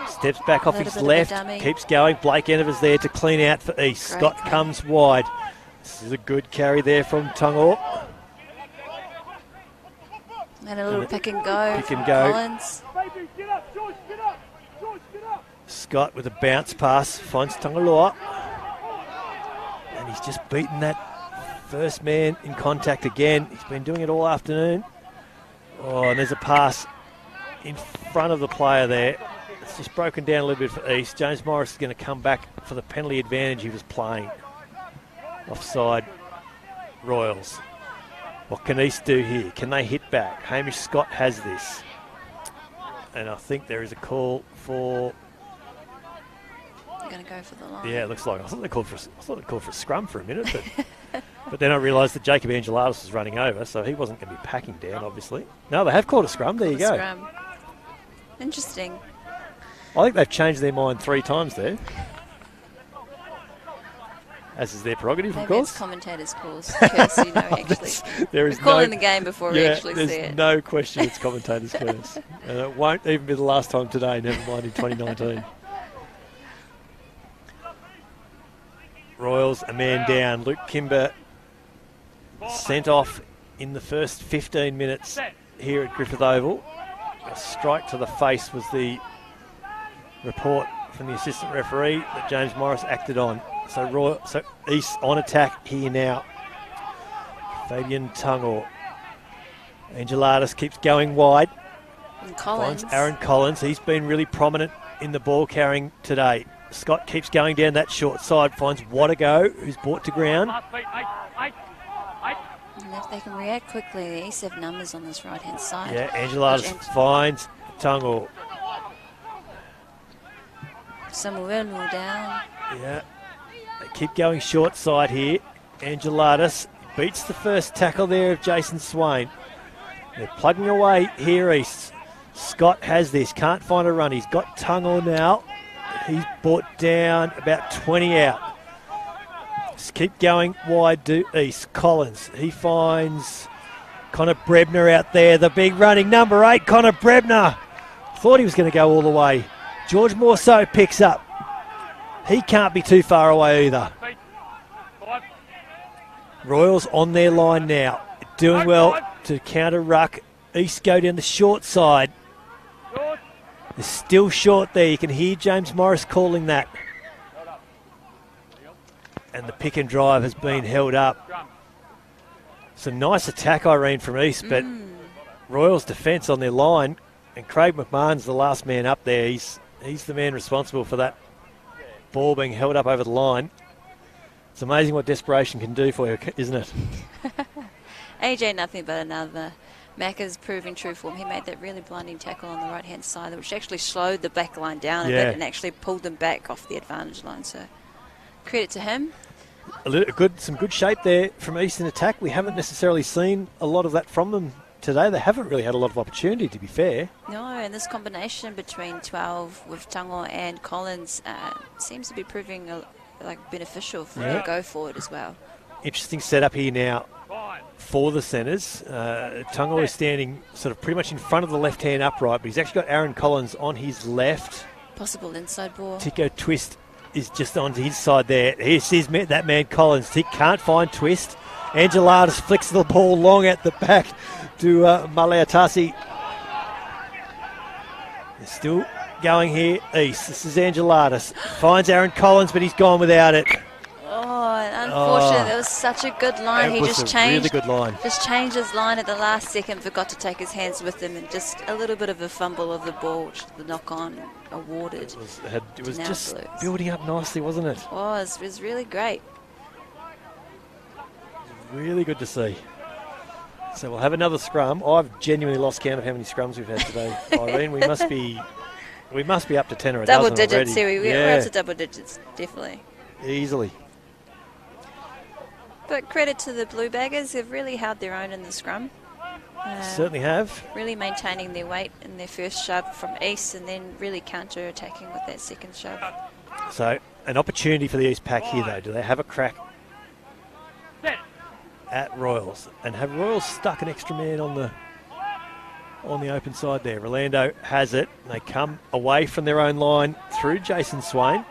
S1: Steps back off his left. Keeps going. Blake Enovers there to clean out for East. Great Scott comes wide. This is a good carry there from Tungor.
S2: And a little pick and go.
S1: Pick and go.
S2: Collins.
S1: Scott with a bounce pass finds Tungaloa. And he's just beaten that first man in contact again. He's been doing it all afternoon. Oh, and there's a pass in front of the player there. It's just broken down a little bit for East. James Morris is going to come back for the penalty advantage he was playing. Offside Royals. What can East do here? Can they hit back? Hamish Scott has this. And I think there is a call for...
S2: They're going to go for the line.
S1: Yeah, it looks like. I thought they called for a scrum for a minute, but then I realised that Jacob Angelatos was running over, so he wasn't going to be packing down, obviously. No, they have called a scrum. There you go.
S2: Scrum. Interesting.
S1: I think they've changed their mind 3 times there. As is their prerogative, of course.
S2: It's commentators' calls, curse, you know, actually.
S1: There is
S2: We're calling the game before we actually see it.
S1: There's no question it's commentators' curse. And it won't even be the last time today, never mind in 2019. Royals, a man down. Luke Kimber sent off in the first 15 minutes here at Griffith Oval. A strike to the face was the report from the assistant referee that James Morris acted on. So East on attack here now. Fabian Tungor. Angelatos keeps going wide.
S2: And Collins.
S1: Finds Aaron Collins. He's been really prominent in the ball carrying today. Scott keeps going down that short side. Finds Wadago, who's brought to ground.
S2: And if they can react quickly, the East have numbers on this right-hand side.
S1: Yeah, Angelatos finds Tungor.
S2: Samuel down.
S1: Yeah. They keep going short side here. Angelatos beats the first tackle there of Jason Swain. They're plugging away here, East. Scott has this, can't find a run. He's got Tungor now. He's brought down about 20 out. Just keep going wide to East. Collins, he finds Connor Brebner out there. The big running number 8, Connor Brebner. Thought he was going to go all the way. George Morceau picks up. He can't be too far away either. Royals on their line now. Doing well to counter ruck. East go down the short side. They're still short there. You can hear James Morris calling that. And the pick and drive has been held up. Some nice attack, Irene, from East, but Royals' defence on their line, and Craig McMahon's the last man up there. He's the man responsible for that ball being held up over the line. It's amazing what desperation can do for you, isn't it?
S2: AJ, nothing but another. Macca's proving true form. He made that really blinding tackle on the right-hand side, which actually slowed the back line down a bit and actually pulled them back off the advantage line. So credit to him.
S1: Some good shape there from Eastern attack. We haven't necessarily seen a lot of that from them today. They haven't really had a lot of opportunity, to be fair.
S2: No, and this combination between 12 with Tango and Collins seems to be proving beneficial for their go forward as well.
S1: Interesting setup here now for the centres. Tango is standing sort of pretty much in front of the left-hand upright, but he's actually got Aaron Collins on his left.
S2: Possible inside ball.
S1: Tico Twist is just on his side there. Here's that man Collins. Tick can't find Twist. Angelatis flicks the ball long at the back to Maleatasi. They're still going here east. This is Angelatis. Finds Aaron Collins, but he's gone without it.
S2: Oh, unfortunate. That was such a good line. He just changed.
S1: Really good line.
S2: Just changed his line at the last second, forgot to take his hands with him, and just a little bit of a fumble of the ball, which the knock-on awarded.
S1: It was just building up nicely, wasn't it?
S2: It was really great.
S1: Really good to see. So we'll have another scrum. I've genuinely lost count of how many scrums we've had today, Irene. We must be up to 10 or a
S2: double
S1: dozen
S2: digits
S1: already.
S2: We're up to double digits, definitely.
S1: Easily.
S2: But credit to the Blue Baggers, they've really held their own in the scrum.
S1: Certainly have.
S2: Really maintaining their weight in their first shove from east and then really counter-attacking with that second shove.
S1: So an opportunity for the East Pack here, though. Do they have a crack at Royals? And have Royals stuck an extra man on the open side there? Rolando has it. They come away from their own line through Jason Swain.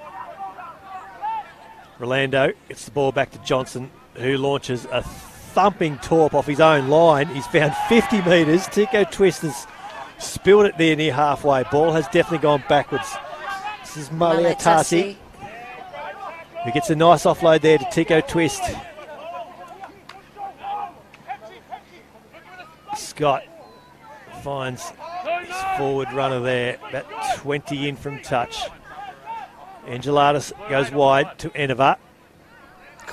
S1: Rolando gets the ball back to Johnson, who launches a thumping torp off his own line. He's found 50 metres. Tico Twist has spilled it there near halfway. Ball has definitely gone backwards. This is Maleatasi, who gets a nice offload there to Tico Twist. Scott finds his forward runner there, about 20 in from Angelatis goes wide to Enova.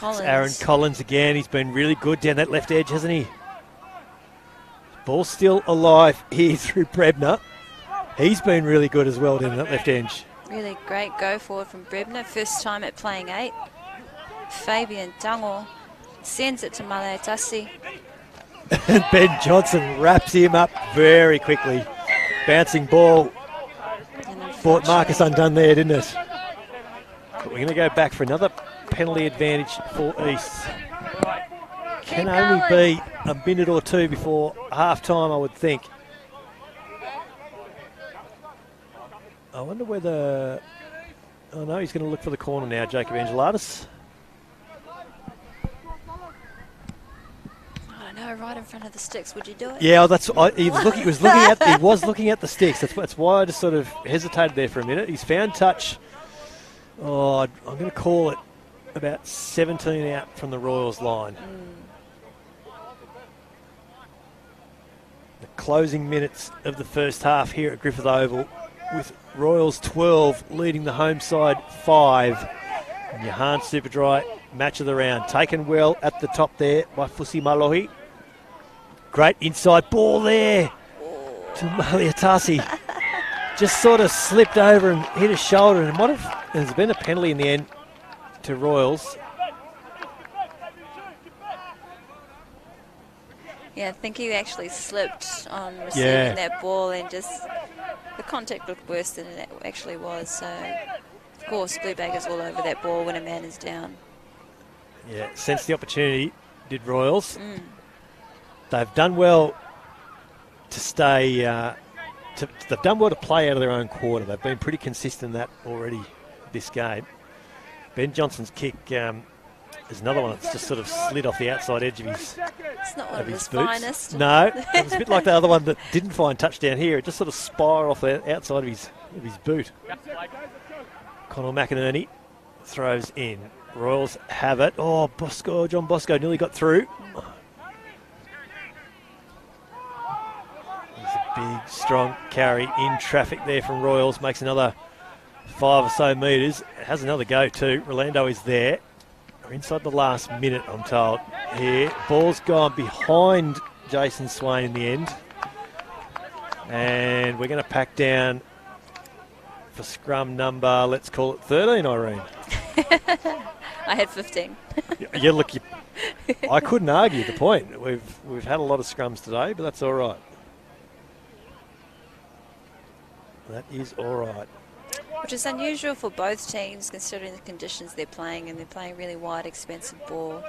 S1: Aaron Collins again. He's been really good down that left edge, hasn't he? Ball still alive here through Brebner. He's been really good as well down that left edge.
S2: Really great go forward from Brebner. First time at playing 8. Fabian Tango sends it to Maleatasi.
S1: And Ben Johnson wraps him up very quickly. Bouncing ball. Brought Marcus undone there, didn't it? But we're going to go back for another penalty advantage for East. Can only be a minute or two before half-time, I would think. I wonder whether... Oh, no, he's going to look for the corner now, Jacob Angelatis.
S2: Right in front of the sticks, would you do it?
S1: Yeah, he was looking at the sticks. That's why I just sort of hesitated there for a minute. He's found touch. Oh, I'm going to call it about 17 out from the Royals line. The closing minutes of the first half here at Griffith Oval, with Royals 12 leading the home side 5. And Johan Superdry, match of the round, taken well at the top there by Fusi Malohi. Great inside ball there to Maleatasi. Just sort of slipped over and hit his shoulder, and there's been a penalty in the end to Royals.
S2: Yeah, I think he actually slipped on receiving that ball, and just the contact looked worse than it actually was. So, of course, Blue Baggers all over that ball when a man is down.
S1: Yeah, sensed the opportunity, did Royals. They've done well to stay. They've done well to play out of their own quarter. They've been pretty consistent in that already this game. Ben Johnson's kick is another one that's just sort of slid off the outside edge of his boots.
S2: It's not one of his finest.
S1: No, it was a bit like the other one that didn't find touchdown here. It just sort of spiraled off the outside of his boot. Connell McInerney throws in. Royals have it. Oh, John Bosco nearly got through. Big, strong carry in traffic there from Royals. Makes another 5 or so metres. It has another go too. Rolando is there. We're inside the last minute, I'm told. Here, ball's gone behind Jason Swain in the end. And we're going to pack down for scrum number, let's call it 13, Irene.
S2: I had 15.
S1: Yeah, look, I couldn't argue the point. We've had a lot of scrums today, but that's all right. That is all right.
S2: Which is unusual for both teams considering the conditions they're playing, and they're playing really wide, expensive ball,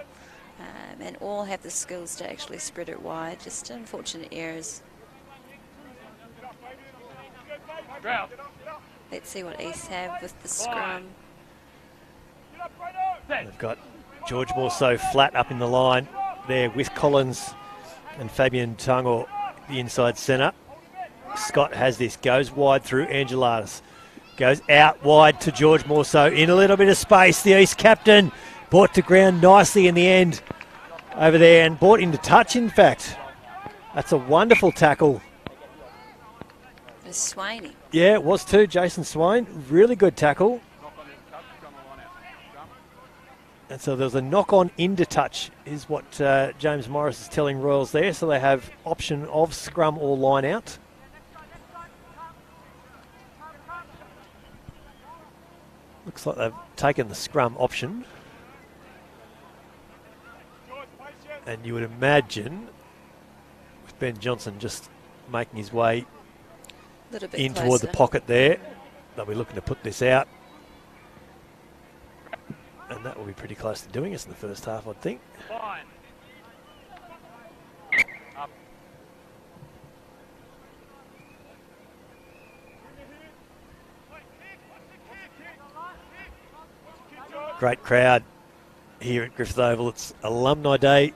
S2: and all have the skills to actually spread it wide. Just unfortunate errors. Let's see what East have with the scrum.
S1: They've got George Morso flat up in the line there with Collins and Fabian Tungor, the inside centre. Scott has this, goes wide through Angelatis. Goes out wide to George Morso in a little bit of space. The East captain brought to ground nicely in the end over there and brought into touch, in fact. That's a wonderful tackle.
S2: It's Swaney.
S1: Yeah, it was too. Jason Swain, really good tackle. And so there's a knock-on into touch is what James Morris is telling Royals there. So they have option of scrum or line out. Looks like they've taken the scrum option. And you would imagine, with Ben Johnson just making his way in toward the pocket there, they'll be looking to put this out. And that will be pretty close to doing us in the first half, I'd think.
S3: Fine. Up.
S1: Great crowd here at Griffith Oval. It's Alumni Day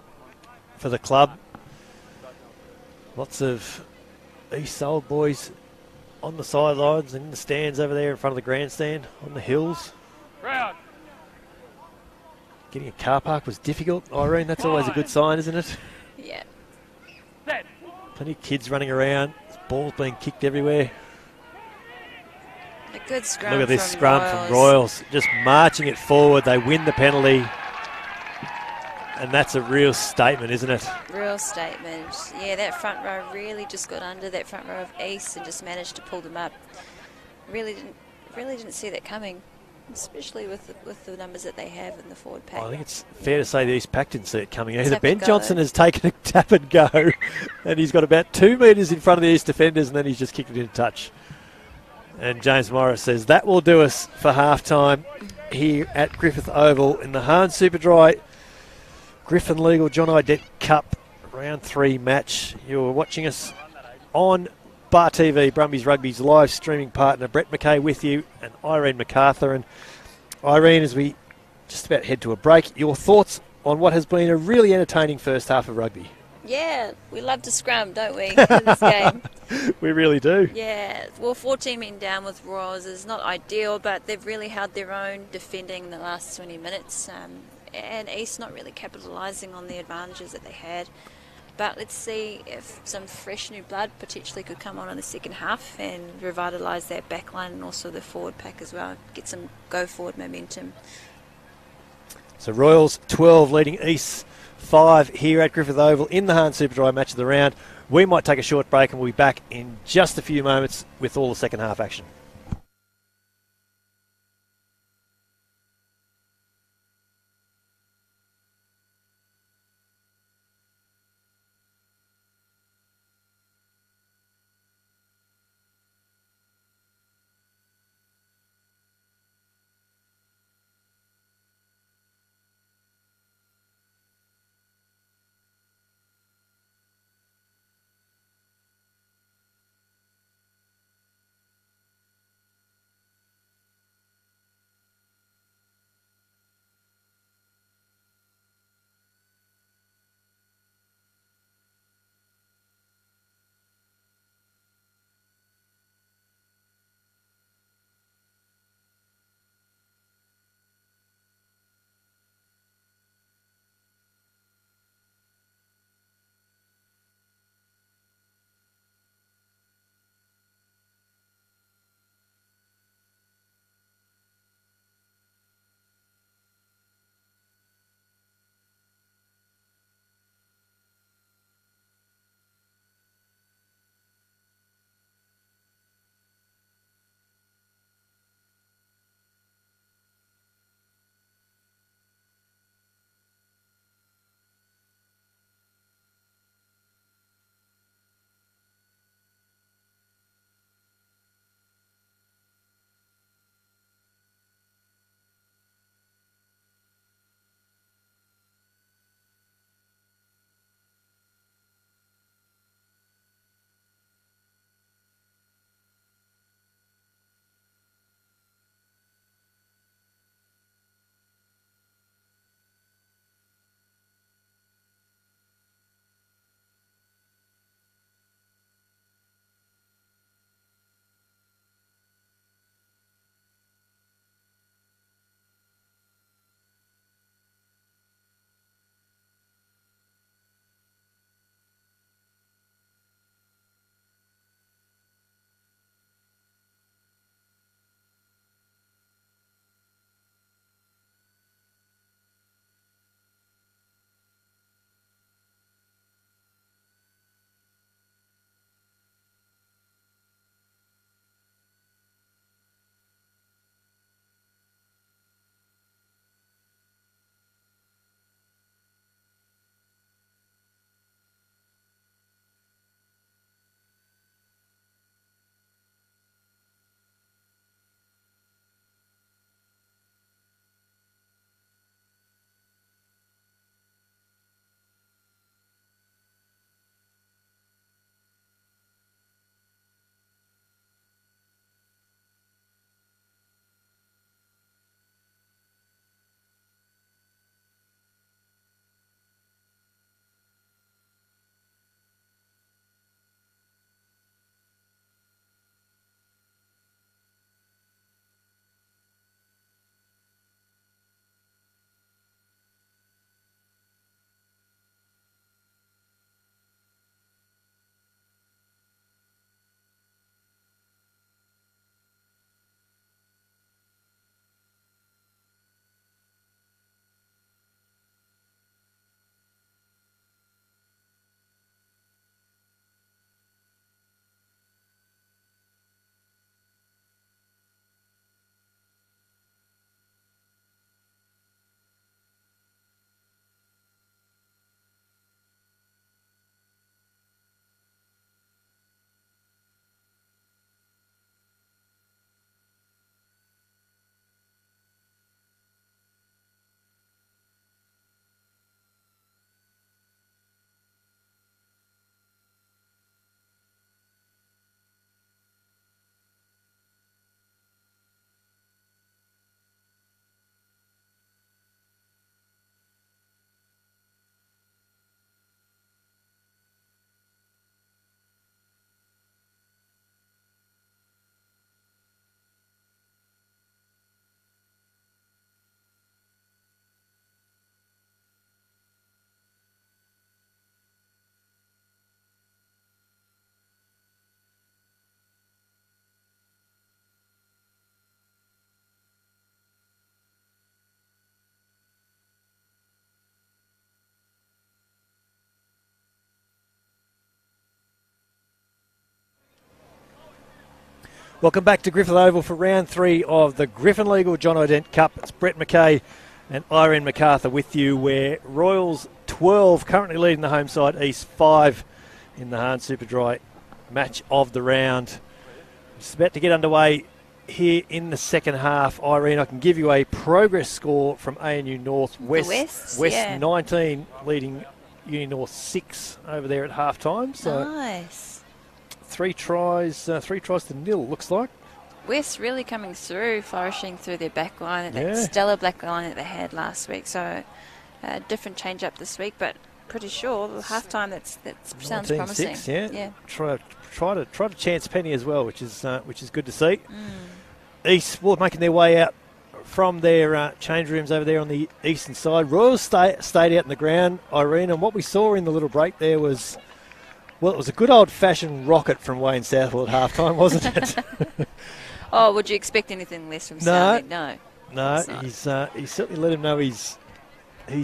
S1: for the club. Lots of East Old boys on the sidelines and in the stands over there in front of the grandstand on the hills.
S3: Crowd.
S1: Getting a car park was difficult, Irene. That's always a good sign, isn't it?
S2: Yeah.
S3: Set.
S1: Plenty of kids running around. Balls being kicked everywhere.
S2: A good scrum.
S1: Look at this scrum from Royals. Just marching it forward. They win the penalty. And that's a real statement, isn't it?
S2: Real statement. Yeah, that front row really just got under that front row of East and just managed to pull them up. Really didn't see that coming, especially with the numbers that they have in the forward pack.
S1: I think it's fair to say the East Pack didn't see it coming either.
S2: Tap
S1: Ben
S2: and go.
S1: Johnson has taken a tap and go, and he's got about 2 metres in front of the East defenders, and then he's just kicked it in touch. And James Morris says that will do us for half-time here at Griffith Oval in the Hahn Superdry Griffin Legal John I. Dent Cup Round 3 match. You're watching us on Bar TV, Brumbies Rugby's live streaming partner. Brett McKay with you and Irene MacArthur. And Irene, as we just about head to a break, your thoughts on what has been a really entertaining first half of rugby?
S2: Yeah, we love to scrum, don't we, in this game?
S1: We really do.
S2: Yeah, well, 14 men down with Royals is not ideal, but they've really held their own defending the last 20 minutes. And East not really capitalising on the advantages that they had. But let's see if some fresh new blood potentially could come on in the second half and revitalise that back line and also the forward pack as well. Get some go-forward momentum.
S1: So Royals 12 leading East 5 here at Griffith Oval in the Hahn Superdry match of the round. We might take a short break and we'll be back in just a few moments with all the second half action. Welcome back to Griffin Oval for round 3 of the Griffin Legal John Dent Cup. It's Brett McKay and Irene MacArthur with you, where Royals 12 currently leading the home side, East 5 in the Hahn Super Dry match of the round. It's about to get underway here in the second half. Irene, I can give you a progress score from ANU North. West 19 leading Uni North 6 over there at half time. So
S2: nice.
S1: 3 tries to 0, looks like.
S2: West really coming through, flourishing through their back line, that stellar black line that they had last week. So different change up this week, but pretty sure the half time that sounds promising.
S1: 6, yeah. Try to chance Penny as well, which is good to see. East were making their way out from their change rooms over there on the eastern side. Royals stayed out in the ground, Irene, and what we saw in the little break there was, well, it was a good old-fashioned rocket from Wayne Southwell at halftime, wasn't it?
S2: Oh, would you expect anything less from Southwell? No.
S1: He certainly let him know his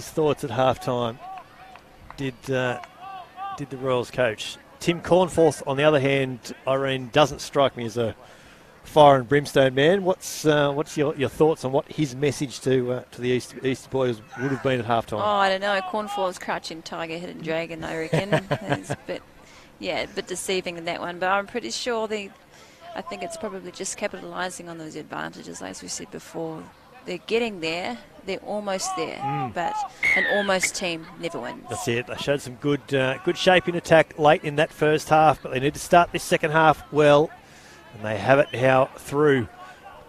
S1: thoughts at halftime. Did the Royals coach. Tim Cornforth, on the other hand, Irene, doesn't strike me as a fire and brimstone man. What's your thoughts on what his message to the East boys would have been at halftime?
S2: Oh, I don't know. Cornforth's crouching tiger, hidden dragon, I reckon. It's a bit deceiving in that one. But I'm pretty sure I think it's probably just capitalising on those advantages, as we said before. They're getting there. They're almost there. But an almost team never wins. That's
S1: it. They showed some good shape in attack late in that first half, but they need to start this second half well. And they have it now through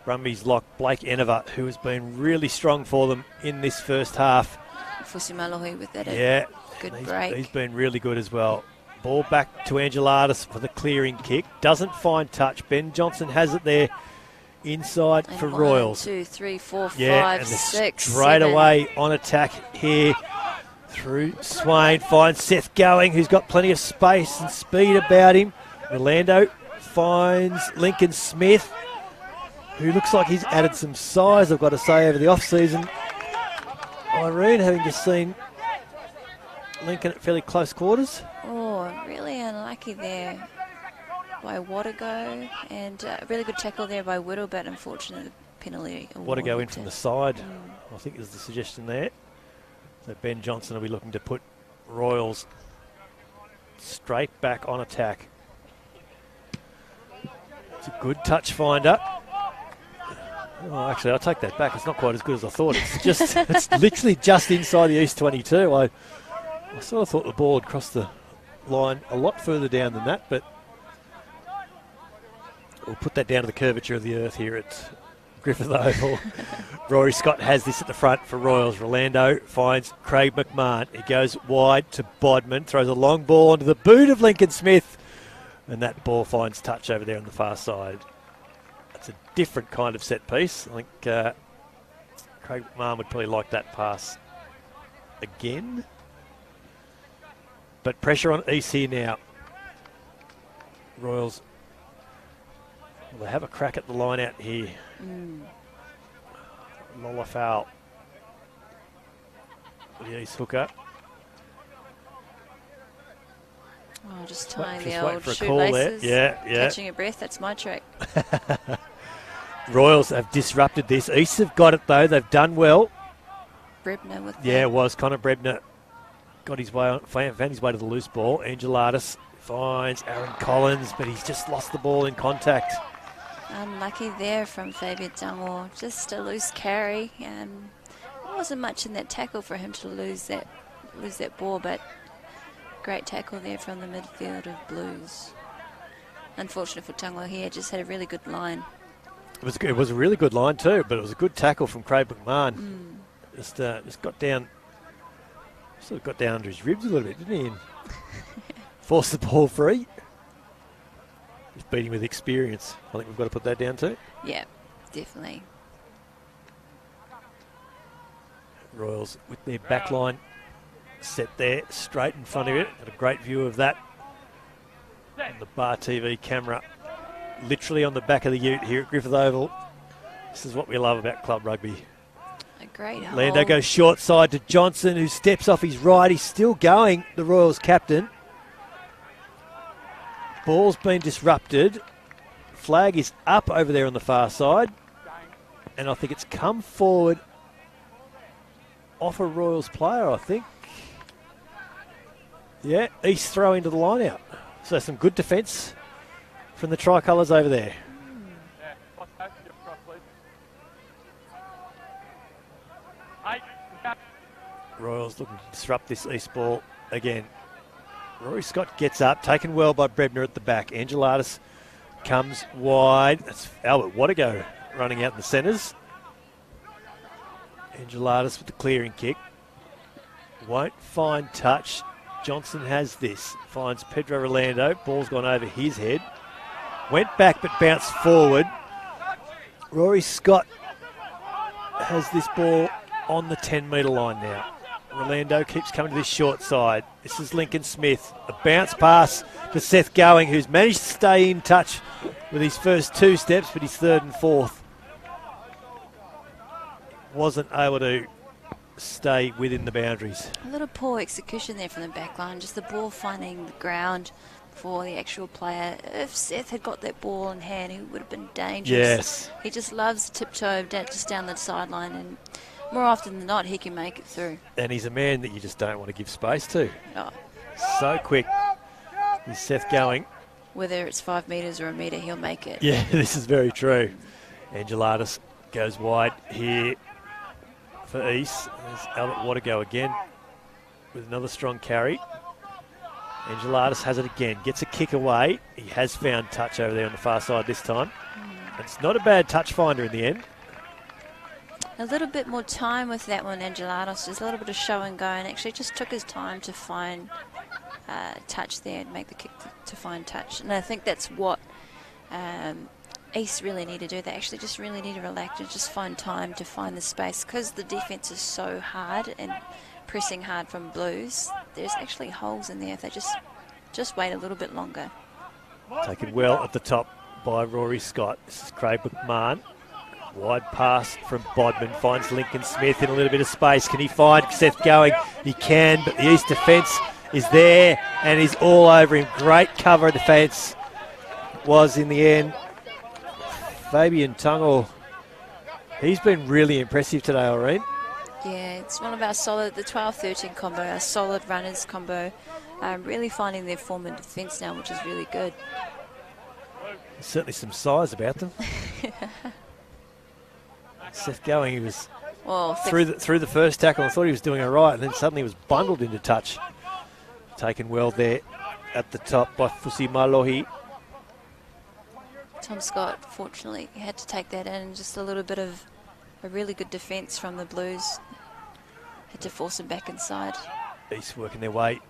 S1: Brumbies lock Blake Enever, who has been really strong for them in this first half.
S2: Fusimalohi with that good break.
S1: He's been really good as well. Ball back to Angelatis for the clearing kick. Doesn't find touch. Ben Johnson has it there inside for Royals.
S2: 1, 2, 3, 4, 5, 6,
S1: straight
S2: 7.
S1: away on attack here through Swain. Finds Seth Going, who's got plenty of space and speed about him. Orlando finds Lincoln Smith, who looks like he's added some size, I've got to say, over the off-season. Irene, having just seen Lincoln at fairly close quarters.
S2: Oh, really unlucky there by Watergo, and a really good tackle there by Whittle, but unfortunate penalty.
S1: Watergo in from the side, I think is the suggestion there. So Ben Johnson will be looking to put Royals straight back on attack. It's a good touch finder. Oh, actually, I'll take that back. It's not quite as good as I thought. It's literally just inside the East 22. I sort of thought the ball had crossed the line a lot further down than that, but we'll put that down to the curvature of the earth here at Griffith Oval. Rory Scott has this at the front for Royals. Rolando finds Craig McMahon. He goes wide to Bodman, throws a long ball onto the boot of Lincoln Smith, and that ball finds touch over there on the far side. That's a different kind of set piece. I think Craig McMahon would probably like that pass again. But pressure on East here now. Royals, well, they have a crack at the line out here. Lola foul. The East hooker.
S2: Oh, just tying the old shoelaces.
S1: Yeah.
S2: Catching your breath, that's my trick.
S1: Royals have disrupted this. East have got it, though. They've done well.
S2: Brebner with that.
S1: Yeah, it was. Connor Brebner got his way, found his way to the loose ball. Angelatis finds Aaron Collins, but he's just lost the ball in contact.
S2: Unlucky there from Fabian Dunmore. Just a loose carry. There wasn't much in that tackle for him to lose that ball, but great tackle there from the midfield of Blues. Unfortunate for Tangwa here, just had a really good line.
S1: It was a really good line too, but it was a good tackle from Craig McMahon. Just got down, sort of got down under his ribs a little bit, didn't he? And forced the ball free. Just beating with experience. I think we've got to put that down too.
S2: Yeah, definitely.
S1: Royals with their back line set there, straight in front of it. Got a great view of that on the Bar TV camera. Literally on the back of the ute here at Griffith Oval. This is what we love about club rugby.
S2: A great hole.
S1: Lando goes short side to Johnson, who steps off his right. He's still going, the Royals captain. Ball's been disrupted. flag is up over there on the far side. And I think it's come forward off a Royals player, I think. Yeah, East throw into the line out. So some good defence from the tricolours over there. Royals looking to disrupt this East ball again. Rory Scott gets up, taken well by Brebner at the back. Angelatis comes wide. That's Albert Wadigo running out in the centres. Angelatis with the clearing kick. Won't find touch. Johnson has this. Finds Pedro Rolando. Ball's gone over his head. Went back but bounced forward. Rory Scott has this ball on the 10-metre line now. Rolando keeps coming to this short side. This is Lincoln Smith. A bounce pass to Seth Going, who's managed to stay in touch with his first 2 steps, but his third and fourth wasn't able to stay within the boundaries.
S2: A little poor execution there from the back line. Just the ball finding the ground for the actual player. If Seth had got that ball in hand, he would have been dangerous.
S1: Yes.
S2: He just loves tiptoe just down the sideline, and more often than not, he can make it through.
S1: And he's a man that you just don't want to give space to.
S2: Oh.
S1: So quick is Seth Going.
S2: Whether it's 5 metres or a metre, he'll make it.
S1: Yeah, this is very true. Angelatis goes wide here for East. There's Albert Wadigo again with another strong carry. Angelatis has it again, gets a kick away. He has found touch over there on the far side this time. It's not a bad touch finder in the end.
S2: A little bit more time with that one, Angelatos. Just a little bit of show and go, and actually just took his time to find touch there and make the kick to find touch. And I think that's what East really need to do. They actually just really need to relax and just find time to find the space, because the defence is so hard and pressing hard from Blues. There's actually holes in there if they just wait a little bit longer.
S1: Taken well at the top by Rory Scott. This is Craig McMahon. Wide pass from Bodman, finds Lincoln Smith in a little bit of space. Can he find Seth Going? He can, but the East defence is there and he's all over him. Great cover defence was in the end. Fabian Tungle, he's been really impressive today, Irene.
S2: Yeah, it's one of our solid, the 12-13 combo, our solid runners combo. Really finding their form in defence now, which is really good.
S1: There's certainly some size about them. Seth Going, he was through the first tackle. I thought he was doing all right, and then suddenly he was bundled into touch. Taken well there at the top by Fusi Malohi.
S2: Tom Scott, fortunately, he had to take that in. Just a little bit of a really good defence from the Blues. Had to force him back inside.
S1: East working their way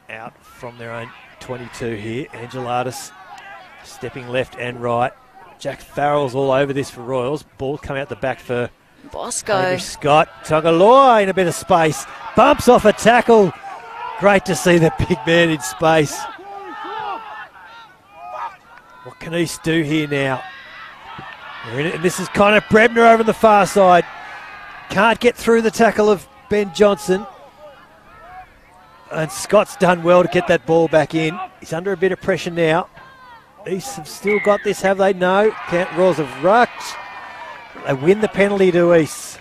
S1: out from their own 22 here. Angelatis stepping left and right. Jack Farrell's all over this for Royals. Ball coming out the back for
S2: Bosco.
S1: Scott. Tongaloa in a bit of space. Bumps off a tackle. Great to see the big man in space. What can East do here now? They're in it, and this is Connor Brebner over on the far side. Can't get through the tackle of Ben Johnson. And Scott's done well to get that ball back in. He's under a bit of pressure now. East have still got this, have they? No. Royals have rucked. They win the penalty to East.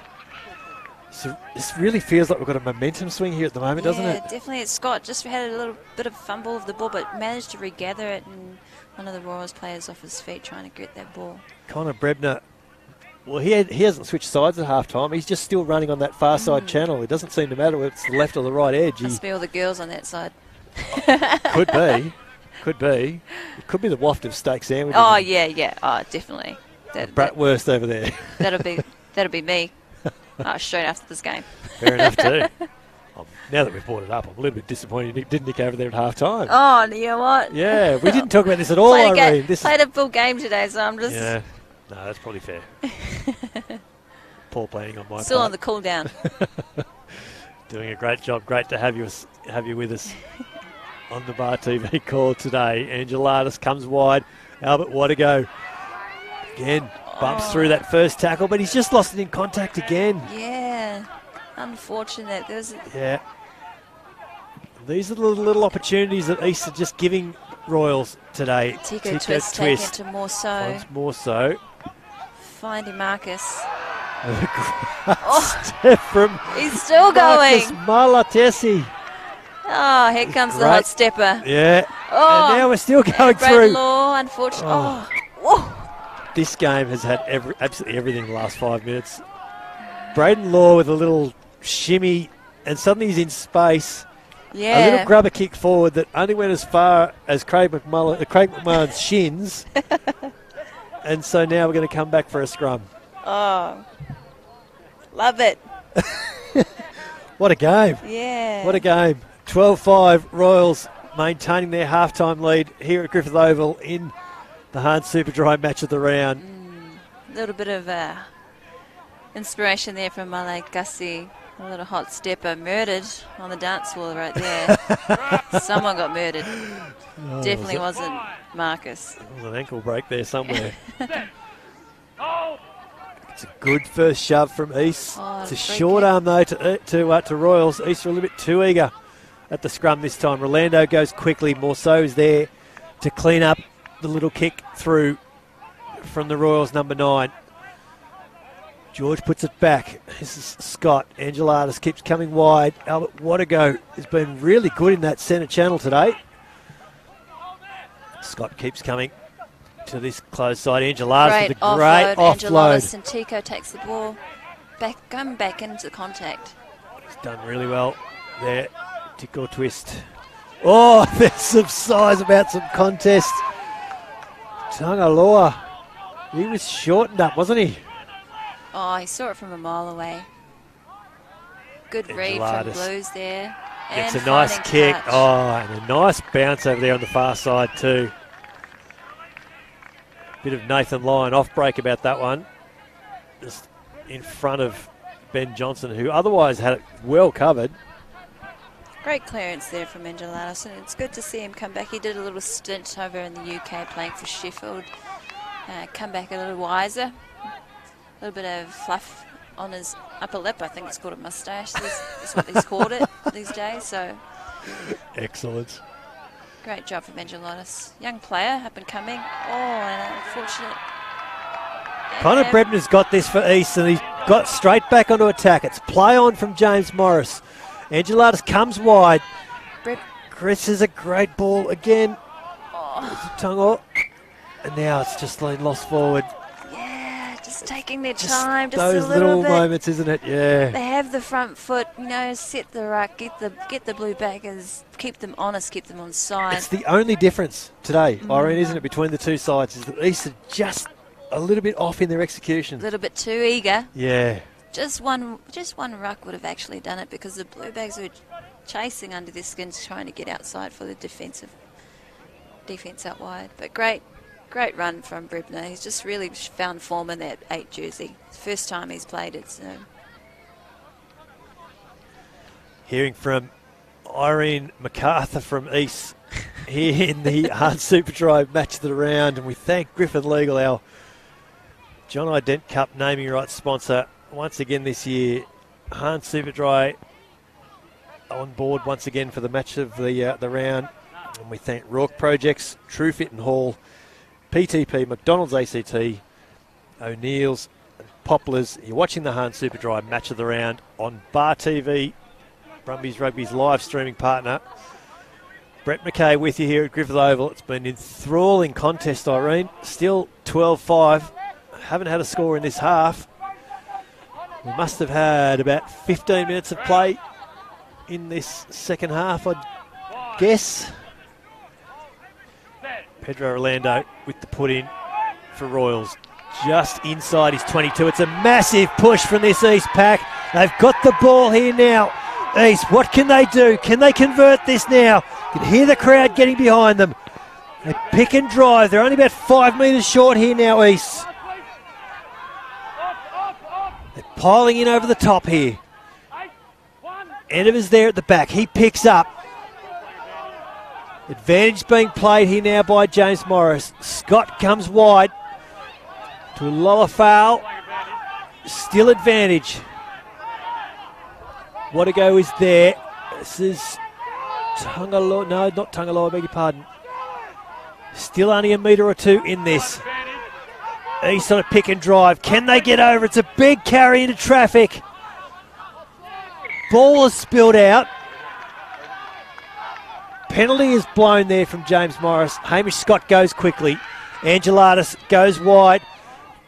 S1: So this really feels like we've got a momentum swing here at the moment, doesn't it?
S2: Yeah, definitely. It's Scott just had a little bit of fumble of the ball, but managed to regather it, and one of the Royals players off his feet trying to get that ball. Connor
S1: Brebner, well, he hasn't switched sides at half-time. He's just still running on that far side channel. It doesn't seem to matter whether it's the left or the right edge.
S2: Must be all the girls on that side.
S1: Could be. Could be. It could be the waft of steak sandwiches.
S2: Oh, yeah. Oh, definitely.
S1: Bratwurst over there.
S2: That'll be me. Straight after this game.
S1: Fair enough too. Now that we've brought it up, I'm a little bit disappointed you didn't nick over there at half-time.
S2: Oh, you know what?
S1: Yeah, we didn't talk about this at all, Irene.
S2: Played a full game today, so I'm just...
S1: Yeah, no, that's probably fair. Poor planning on my part.
S2: Still on the cool down.
S1: Doing a great job. Great to have you with us on the Bar TV call today. Angelatis comes wide. Albert Wadigo again bumps through that first tackle, but he's just lost it in contact again.
S2: Yeah, unfortunate.
S1: Yeah. These are the little opportunities that East are just giving Royals today.
S2: Tico twist taken to more so.
S1: Finds more so.
S2: Finding Marcus.
S1: Step from
S2: He's still going.
S1: Malatesi.
S2: Oh, here comes the hot stepper.
S1: Yeah.
S2: Oh,
S1: and now we're still going
S2: Brad
S1: through.
S2: Law, unfortunately. Oh. Whoa.
S1: This game has had absolutely everything in the last 5 minutes. Braden Law with a little shimmy, and suddenly he's in space.
S2: Yeah.
S1: A little grubber kick forward that only went as far as Craig McMahon's shins. And so now we're going to come back for a scrum.
S2: Oh. Love it.
S1: What a game.
S2: Yeah.
S1: What a game. 12-5 Royals maintaining their halftime lead here at Griffith Oval in the Hahn Superdry match of the round.
S2: A little bit of inspiration there from Malay Gussie. A little hot stepper murdered on the dance floor right there. Someone got murdered. Definitely wasn't Marcus.
S1: There was an ankle break there somewhere. It's a good first shove from East.
S2: Oh,
S1: it's a short arm though to Royals. East are a little bit too eager at the scrum this time. Rolando goes quickly. Morceau is there to clean up the little kick through from the Royals number 9. George puts it back. This is Scott. Angelatis keeps coming wide. Albert Wadago has been really good in that centre channel today. Scott keeps coming to this close side. Angelatis with a great offload.
S2: And Tico takes the ball going back into contact.
S1: He's done really well there. Tico twist. Oh, there's some size about some contest. Tangaloa. He was shortened up, wasn't he?
S2: Oh, he saw it from a mile away. Good read from Blues there.
S1: It's a nice kick.
S2: Touch.
S1: Oh, and a nice bounce over there on the far side too. Bit of Nathan Lyon off break about that one. Just in front of Ben Johnson, who otherwise had it well covered.
S2: Great clearance there from Angelatis, and it's good to see him come back. He did a little stint over in the UK playing for Sheffield. Come back a little wiser. A little bit of fluff on his upper lip. I think it's called a moustache. That's what he's called it these days. So,
S1: excellent.
S2: Great job from Angelatis. Young player, up and coming. Oh, and unfortunate.
S1: Connor Brebner's got this for East, and he's got straight back onto attack. It's play on from James Morris. Angelatis comes wide. Chris is a great ball again. Tongo. And now it's just lost forward.
S2: Yeah, just taking their time. Just
S1: those
S2: a little
S1: little moments, isn't it? Yeah.
S2: They have the front foot, set the ruck, get the blue baggers, keep them honest, keep them on side.
S1: It's the only difference today, Irene, isn't it, between the two sides, is that East are just a little bit off in their execution.
S2: A little bit too eager.
S1: Yeah.
S2: Just one ruck would have actually done it, because the blue bags were chasing under their skins, trying to get outside for the defence out wide. But great run from Brebner. He's just really found form in that 8 jersey. First time he's played it. So.
S1: Hearing from Irene MacArthur from East here in the Hahn Superdry match of the round, and we thank Griffin Legal, our John I. Dent Cup naming rights sponsor, once again this year. Hahn Superdry on board once again for the match of the round, and we thank Rourke Projects, True Fit and Hall, PTP, McDonald's ACT, O'Neill's and Poplars. You're watching the Hahn Superdry match of the round on Bar TV, Brumbies Rugby's live streaming partner. Brett McKay with you here at Griffith Oval. It's been an enthralling contest, Irene. Still 12-5. Haven't had a score in this half. We must have had about 15 minutes of play in this second half, I'd guess. Pedro Orlando with the put in for Royals. Just inside his 22. It's a massive push from this East pack. They've got the ball here now. East, what can they do? Can they convert this now? You can hear the crowd getting behind them. They pick and drive. They're only about 5 metres short here now, East. They're piling in over the top here. Edivers there at the back. He picks up. Advantage being played here now by James Morris. Scott comes wide to a lower foul. Still advantage. Wadago is there. This is Tungaloa, no, not Tungaloa, I beg your pardon. Still only a metre or two in this. He's sort of pick and drive. Can they get over? It's a big carry into traffic. Ball is spilled out. Penalty is blown there from James Morris. Hamish Scott goes quickly. Angelatis goes wide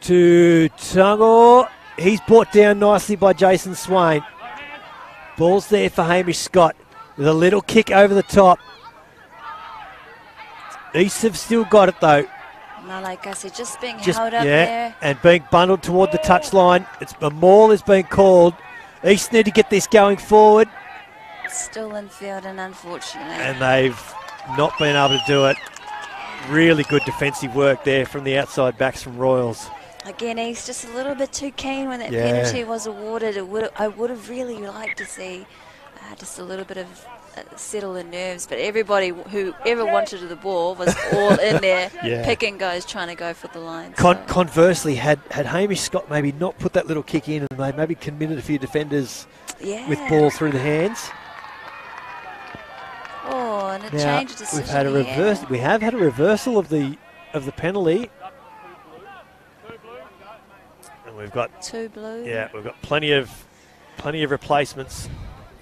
S1: to Tungor. He's brought down nicely by Jason Swain. Ball's there for Hamish Scott with a little kick over the top. East have still got it though.
S2: No, like I said, just being held up there.
S1: And being bundled toward the touchline. A maul is being called. East need to get this going forward.
S2: Still in field, and unfortunately.
S1: And they've not been able to do it. Really good defensive work there from the outside backs from Royals.
S2: Again, he's just a little bit too keen when that penalty was awarded. I would have really liked to see just a little bit of settle in nerves, but everybody who ever wanted the ball was all in there, picking guys trying to go for the line.
S1: Conversely, had Hamish Scott maybe not put that little kick in, and they maybe committed a few defenders with ball through the hands.
S2: Oh, and a change of decision.
S1: We have had a reversal of the penalty. And we've got
S2: 2 blue.
S1: Yeah, we've got plenty of replacements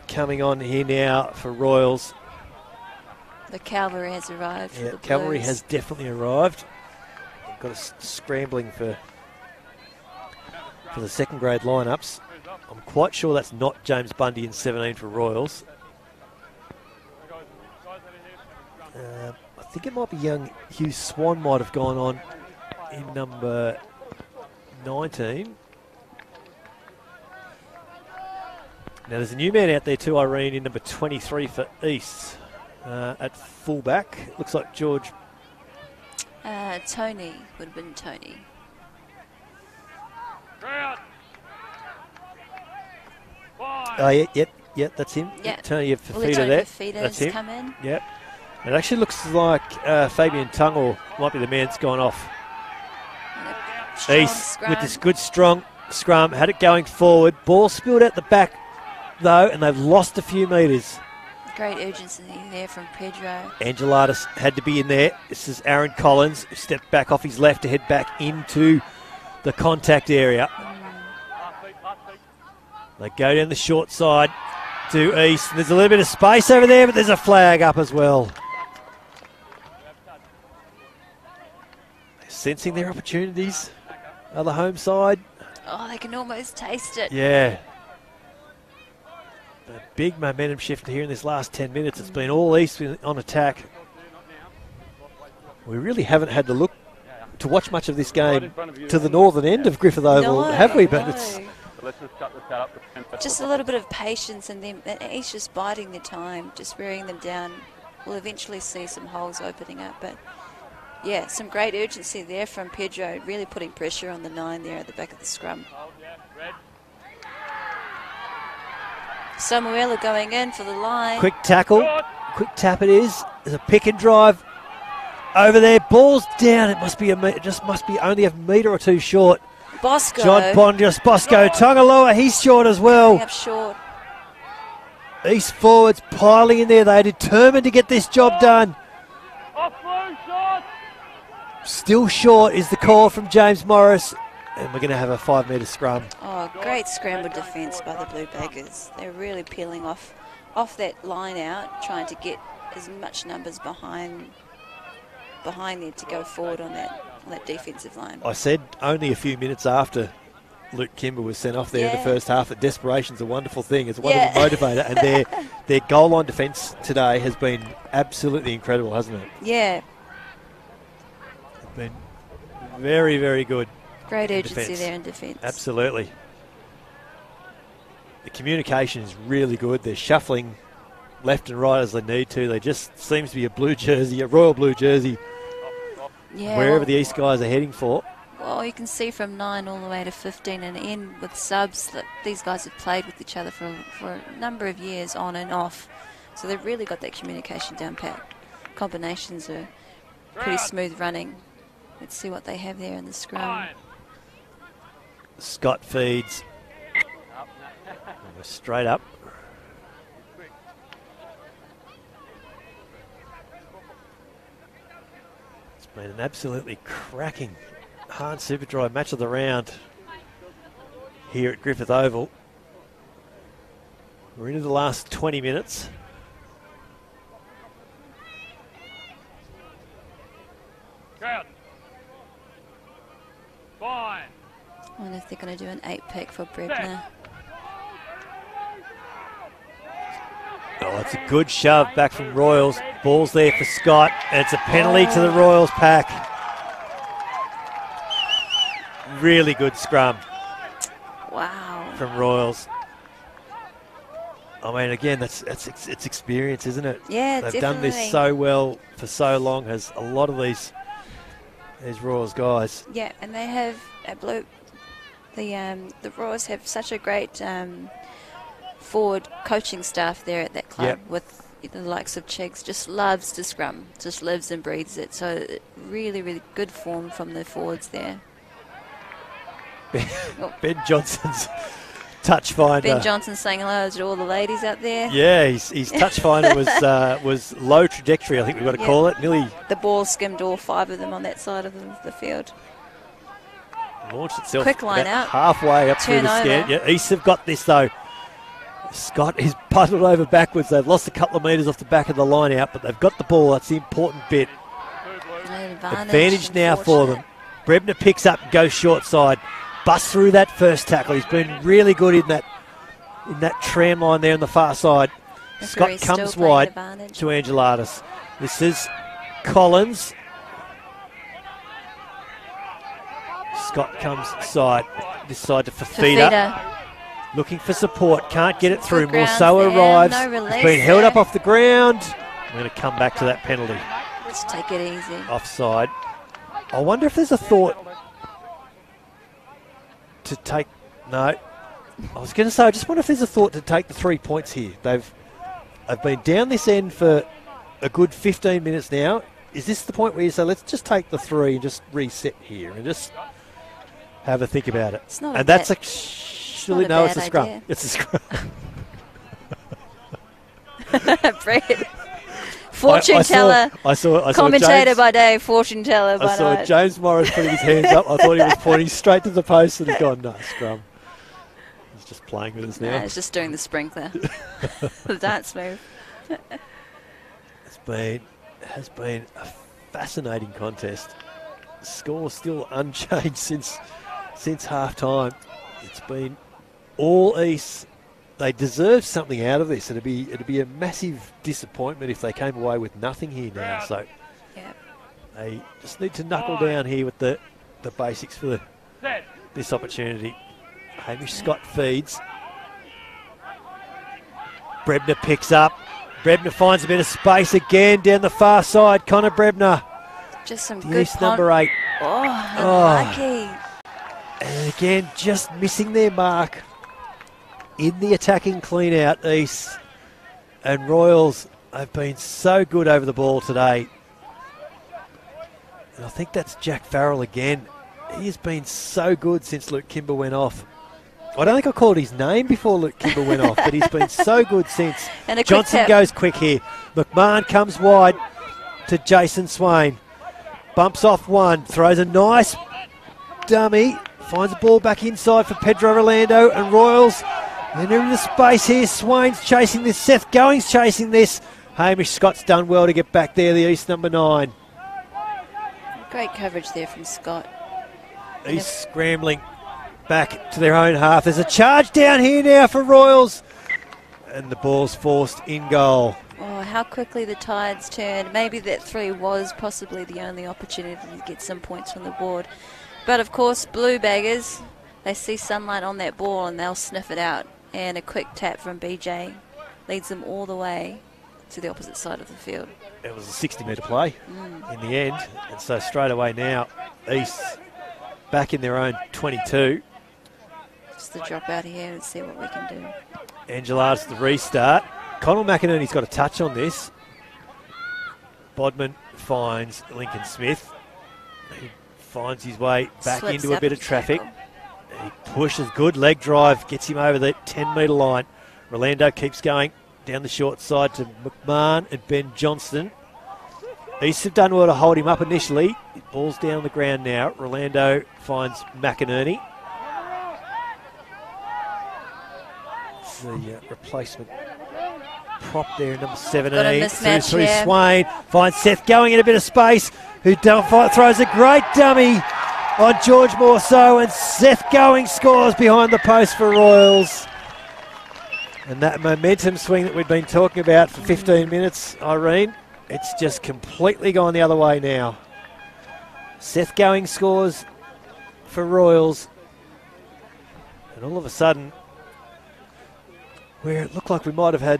S1: coming on here now for Royals.
S2: The cavalry has arrived.
S1: Yeah, cavalry has definitely arrived. We've got us scrambling for the second grade lineups. I'm quite sure that's not James Bundy in 17 for Royals. I think it might be young Hugh Swan might have gone on in number 19. Now there's a new man out there too, Irene, in number 23 for East at fullback. Looks like George.
S2: Tony would have been Tony.
S1: Oh, yep, that's him.
S2: Yep.
S1: Tony Fafita there. That's him.
S2: Come in.
S1: Yep. It actually looks like Fabian Tungor might be the man that's gone off. East with this good strong scrum, had it going forward. Ball spilled out the back though, and they've lost a few metres.
S2: Great urgency there from Pedro.
S1: Angelatis had to be in there. This is Aaron Collins, who stepped back off his left to head back into the contact area. They go down the short side to East. There's a little bit of space over there, but there's a flag up as well. They're sensing their opportunities. Other home side.
S2: Oh, they can almost taste it.
S1: Yeah. A big momentum shift here in this last 10 minutes. It's been all East on attack. We really haven't had to look to watch much of this game to the northern end of Griffith Oval, have we? But it's
S2: just a little bit of patience, and then he's just biding their time, just wearing them down. We'll eventually see some holes opening up, but yeah, some great urgency there from Pedro, really putting pressure on the 9 there at the back of the scrum. Samuela going in for the line.
S1: Quick tackle, quick tap it is. There's a pick and drive over there. Ball's down. It must be only a metre or two short.
S2: Bosco.
S1: John Bondios, Bosco. Tongaloa, he's short as well.
S2: Up short.
S1: East forwards piling in there. They're determined to get this job done. Still short is the call from James Morris. And we're going to have a 5 metre scrum.
S2: Oh, great scramble defence by the Blue Baggers. They're really peeling off that line out, trying to get as much numbers behind there to go forward on that defensive line.
S1: I said only a few minutes after Luke Kimber was sent off there in the first half that desperation's a wonderful thing. It's a wonderful motivator. And their goal line defence today has been absolutely incredible, hasn't it?
S2: Yeah.
S1: It's been very, very good.
S2: Great urgency there in defence.
S1: Absolutely. The communication is really good. They're shuffling left and right as they need to. They just seems to be a blue jersey, a royal blue jersey, wherever the East guys are heading for.
S2: Well, you can see from 9 all the way to 15 and in with subs that these guys have played with each other for a number of years on and off. So they've really got that communication down pat. Combinations are pretty smooth running. Let's see what they have there in the scrum.
S1: Scott feeds straight up. Been an absolutely cracking hard super dry match of the round here at Griffith Oval. We're into the last 20 minutes.
S3: Crowd. Fine.
S2: I wonder if they're going to do an 8-pick for Brebner.
S1: Oh, it's a good shove back from Royals. Ball's there for Scott, and it's a penalty to the Royals pack. Really good scrum.
S2: Wow.
S1: From Royals. I mean, again, it's experience, isn't it?
S2: Yeah,
S1: They've
S2: definitely.
S1: done this so well for so long, as a lot of these Royals guys.
S2: Yeah, and they have the Royals have such a great forward coaching staff there at that club with the likes of Chiggs. Just loves to scrum, just lives and breathes it. So really, really good form from the forwards there.
S1: Ben Johnson's touch finder.
S2: Ben Johnson saying hello to all the ladies out there.
S1: Yeah, his touch finder was low trajectory, I think we've got to call it. Nearly
S2: the ball skimmed all 5 of them on that side of the field.
S1: Launched itself
S2: Quick line out.
S1: halfway up through the scan. Yeah, East have got this though. Scott is puddled over backwards. They've lost a couple of metres off the back of the line out, but they've got the ball. That's the important bit. Advantage now for them. Brebner picks up and goes short side. Busts through that first tackle. He's been really good in that tram line there on the far side. Scott comes wide to Angelatis. This is Collins. Scott comes this side to Fafita. Looking for support. Can't get it through. Morso arrives. He's been held up off the ground. We're going to come back to that penalty.
S2: Let's take it easy.
S1: Offside. I wonder if there's a thought to take... No. I was going to say, I just wonder if there's a thought to take the 3 points here. They've been down this end for a good 15 minutes now. Is this the point where you say, let's just take the 3 and just reset here and just have a think about it?
S2: It's not
S1: and that's actually... No, it's a scrum.
S2: Idea.
S1: It's a scrum.
S2: Brett. Fortune teller.
S1: I saw
S2: commentator
S1: James,
S2: by day, fortune teller by night.
S1: I saw James Morris putting his hands up. I thought he was pointing straight to the post, and he's gone, no, scrum. He's just playing with us now.
S2: No, he's just doing the sprinkler. The dance move.
S1: It has been a fascinating contest. The score still unchanged since half time. It's been all East. They deserve something out of this. It'd be a massive disappointment if they came away with nothing here now. So they just need to knuckle down here with the basics for this opportunity. Hamish Scott feeds. Brebner picks up. Brebner finds a bit of space again down the far side. Connor Brebner.
S2: Just some good
S1: East number 8.
S2: Lucky.
S1: And again, just missing their mark in the attacking clean-out, East. And Royals have been so good over the ball today. And I think that's Jack Farrell again. He has been so good since Luke Kimber went off. I don't think I called his name before Luke Kimber went off, but he's been so good since.
S2: And
S1: Johnson goes quick here. McMahon comes wide to Jason Swain. Bumps off one, throws a nice dummy. Finds the ball back inside for Pedro Rolando and Royals. And they're in the space here. Swain's chasing this. Seth Going's chasing this. Hamish Scott's done well to get back there, the East number 9.
S2: Great coverage there from Scott.
S1: East scrambling back to their own half. There's a charge down here now for Royals. And the ball's forced in goal.
S2: Oh, how quickly the tides turned. Maybe that 3 was possibly the only opportunity to get some points on the board. But, of course, Blue Baggers, they see sunlight on that ball and they'll sniff it out. And a quick tap from BJ leads them all the way to the opposite side of the field.
S1: It was a 60-metre play in the end. And so straight away now, East back in their own 22.
S2: Just to drop out here and see what we can do.
S1: Angela's the restart. Connell McInerney's got a touch on this. Bodman finds Lincoln Smith. He finds his way back
S2: Slips
S1: into a bit of traffic.
S2: Tackle.
S1: He pushes, good leg drive, gets him over the 10-metre line. Rolando keeps going down the short side to McMahon and Ben Johnston. East have done well to hold him up initially. Ball's down on the ground now. Rolando finds McInerney. It's the replacement prop there, number 17. Through Swain. Finds Seth going in a bit of space. Who throws a great dummy on George Morceau, and Seth Going scores behind the post for Royals. And that momentum swing that we've been talking about for 15 minutes, Irene, it's just completely gone the other way now. Seth Going scores for Royals. And all of a sudden, where it looked like we might have had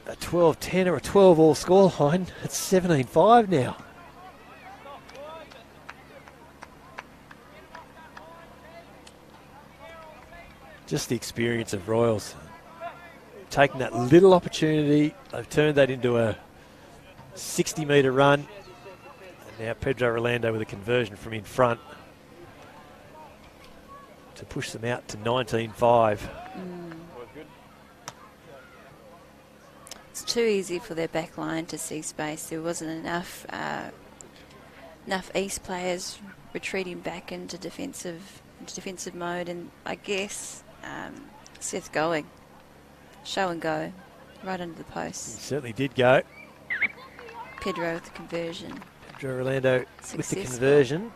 S1: a 12-10 or a 12-all scoreline, it's 17-5 now. Just the experience of Royals. Taking that little opportunity, they've turned that into a 60-metre run. And now Pedro Rolando with a conversion from in front to push them out to 19-5.
S2: It's too easy for their back line to see space. There wasn't enough East players retreating back into defensive mode, and I guess Seth Going, show and go, right under the post.
S1: He certainly did go.
S2: Pedro with the conversion.
S1: Pedro Rolando with the conversion.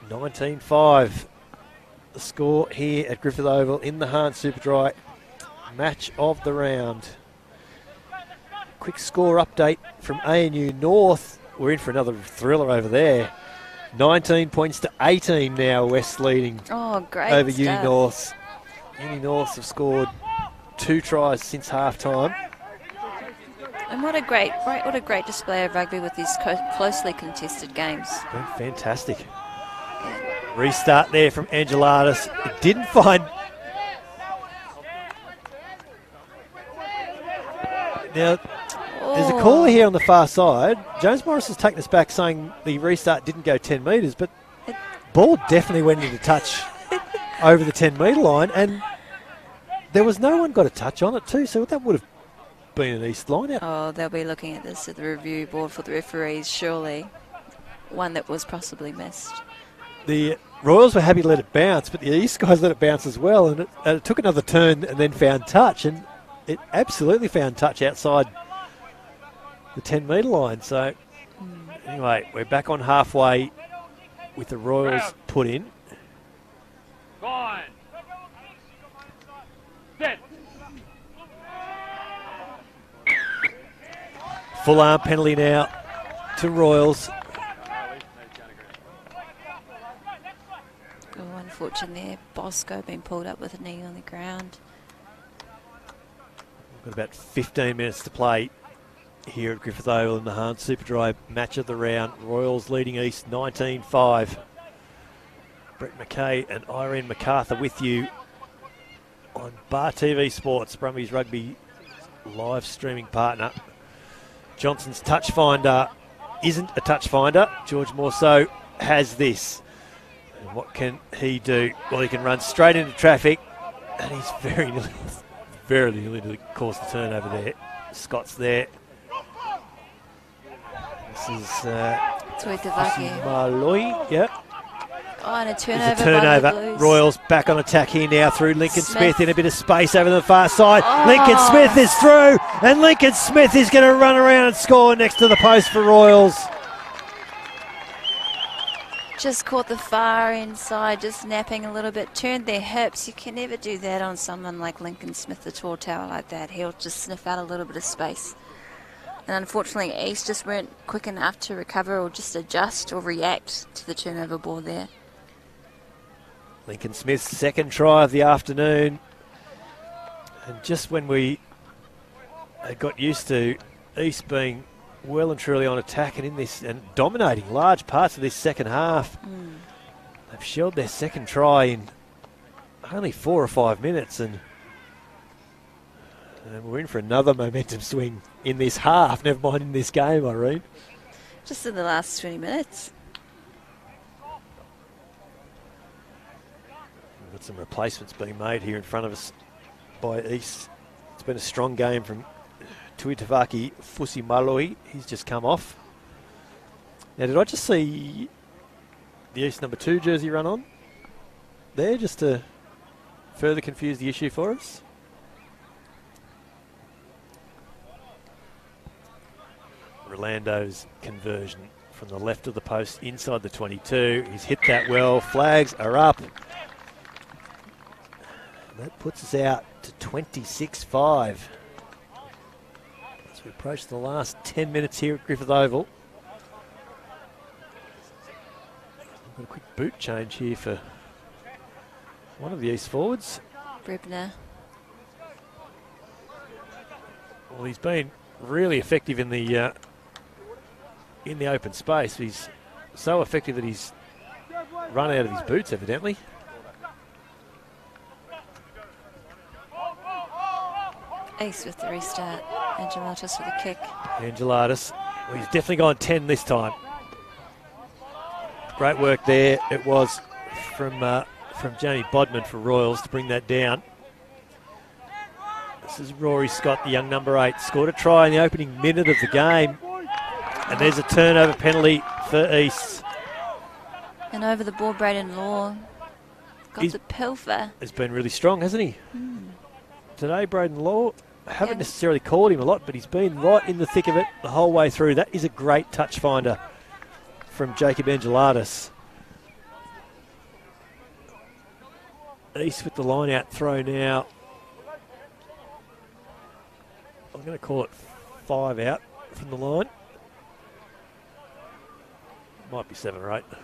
S1: 19-5. The score here at Griffith Oval in the Hahn Superdry. Match of the round. Quick score update from ANU North. We're in for another thriller over there. 19 points to 18 now, West leading over Uni North. Uni North have scored 2 tries since half-time.
S2: And what a great display of rugby with these closely contested games.
S1: It's been fantastic. Yeah. Restart there from Angelatis. It didn't find... Now, there's a caller here on the far side. James Morris has taken us back saying the restart didn't go 10 metres, but ball definitely went into touch over the 10-metre line, and there was no one got a touch on it too, so that would have been an East line out.
S2: Oh, they'll be looking at this at the review board for the referees, surely. One that was possibly missed.
S1: The Royals were happy to let it bounce, but the East guys let it bounce as well, and it took another turn and then found touch, and it absolutely found touch outside the 10-metre line. So anyway, we're back on halfway with the Royals put in.
S3: Fine. Set.
S1: Full arm penalty now to Royals.
S2: Oh, unfortunate there. Bosco being pulled up with a knee on the ground.
S1: We've got about 15 minutes to play here at Griffith Oval in the Hahn Superdry match of the round. Royals leading East 19-5. Brett McKay and Irene MacArthur with you on Bar TV Sports, Brumbies Rugby live streaming partner. Johnson's touch finder isn't a touch finder. George Morceau has this. And what can he do? Well, he can run straight into traffic, and he's very nearly caused the turnover there. Scott's there. This is Malloy, yep.
S2: Oh, and a turnover.
S1: It's a turnover.
S2: By the Blues.
S1: Royals back on attack here now through Lincoln Smith in a bit of space over the far side. Lincoln Smith is through, and Lincoln Smith is going to run around and score next to the post for Royals.
S2: Just caught the far inside, just napping a little bit, turned their hips. You can never do that on someone like Lincoln Smith, the tall tower like that. He'll just sniff out a little bit of space. And unfortunately, East just weren't quick enough to recover or just adjust or react to the turnover ball there.
S1: Lincoln Smith's second try of the afternoon. And just when we got used to East being well and truly on attack and in this and dominating large parts of this second half, they've shelled their second try in only 4 or 5 minutes, and we're in for another momentum swing in this half, never mind in this game, Irene.
S2: Just in the last 20 minutes.
S1: We've got some replacements being made here in front of us by East. It's been a strong game from Tuitavaki Fusimaloi. He's just come off. Now, did I just see the East number 2 jersey run on there just to further confuse the issue for us? Rolando's conversion from the left of the post inside the 22. He's hit that well. Flags are up. That puts us out to 26-5 as we approach the last 10 minutes here at Griffith Oval. Got a quick boot change here for one of the East forwards.
S2: Brebner.
S1: Well, he's been really effective in the open space. He's so effective that he's run out of his boots, evidently.
S2: Ace with the restart. Angelatis with a kick.
S1: Angelatis. Well, he's definitely gone 10 this time. Great work there. It was from Jamie Bodman for Royals to bring that down. This is Rory Scott, the young number 8. Scored a try in the opening minute of the game. And there's a turnover penalty for East.
S2: And over the ball, Braden Law got the pilfer.
S1: He's been really strong, hasn't he? Today, Braden Law, haven't necessarily called him a lot, but he's been right in the thick of it the whole way through. That is a great touch finder from Jacob Angelatis. East with the line out throw now. I'm going to call it 5 out from the line. Might be 7 or 8. Going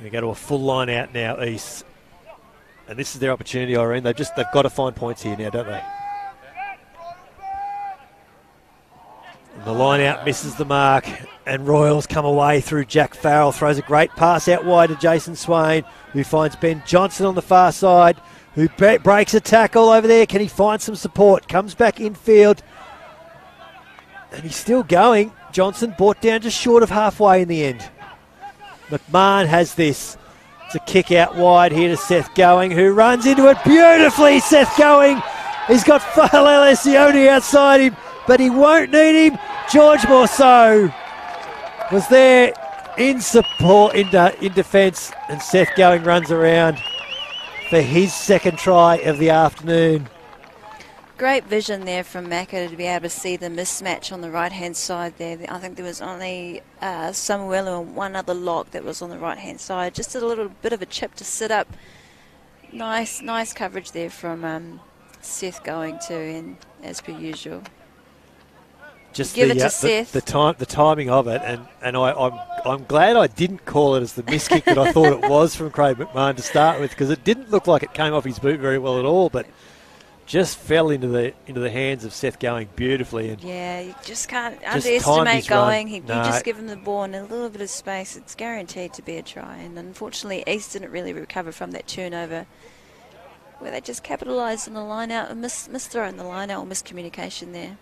S1: to go to a full line out now, East. And this is their opportunity, Irene. They've got to find points here now, don't they? And the line out misses the mark, and Royals come away through Jack Farrell. Throws a great pass out wide to Jason Swain, who finds Ben Johnson on the far side, who breaks a tackle over there. Can he find some support? Comes back infield, and he's still going. Johnson brought down just short of halfway in the end. McMahon has this. It's a kick out wide here to Seth Going, who runs into it beautifully. Seth Going, he's got Falele outside him, but he won't need him. George Morceau was there in support, in defence, and Seth Going runs around for his second try of the afternoon.
S2: Great vision there from Macca to be able to see the mismatch on the right-hand side there. I think there was only Samuelu and one other lock that was on the right-hand side. Just a little bit of a chip to sit up. Nice coverage there from Seth Going too, and as per usual.
S1: Just
S2: give it to Seth.
S1: The timing of it, and I'm glad I didn't call it as the miss kick that I thought it was from Craig McMahon to start with, because it didn't look like it came off his boot very well at all, but just fell into the hands of Seth Going beautifully. And
S2: yeah, you just can't underestimate Going. You just give him the ball in a little bit of space, it's guaranteed to be a try. And unfortunately, East didn't really recover from that turnover, where they just capitalised on the line out and misthrowing the line out, or miscommunication there.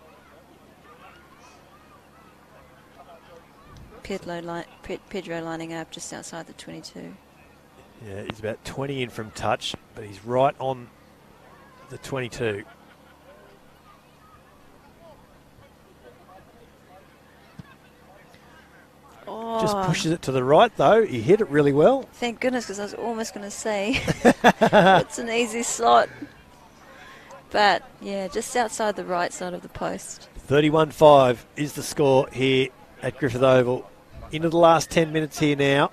S2: Pedro lining up just outside the 22.
S1: Yeah, he's about 20 in from touch, but he's right on the 22.
S2: Oh.
S1: Just pushes it to the right, though. He hit it really well.
S2: Thank goodness, because I was almost going to say it's an easy slot. But, yeah, just outside the right side of the post.
S1: 31-5 is the score here at Griffith Oval. Into the last 10 minutes here now.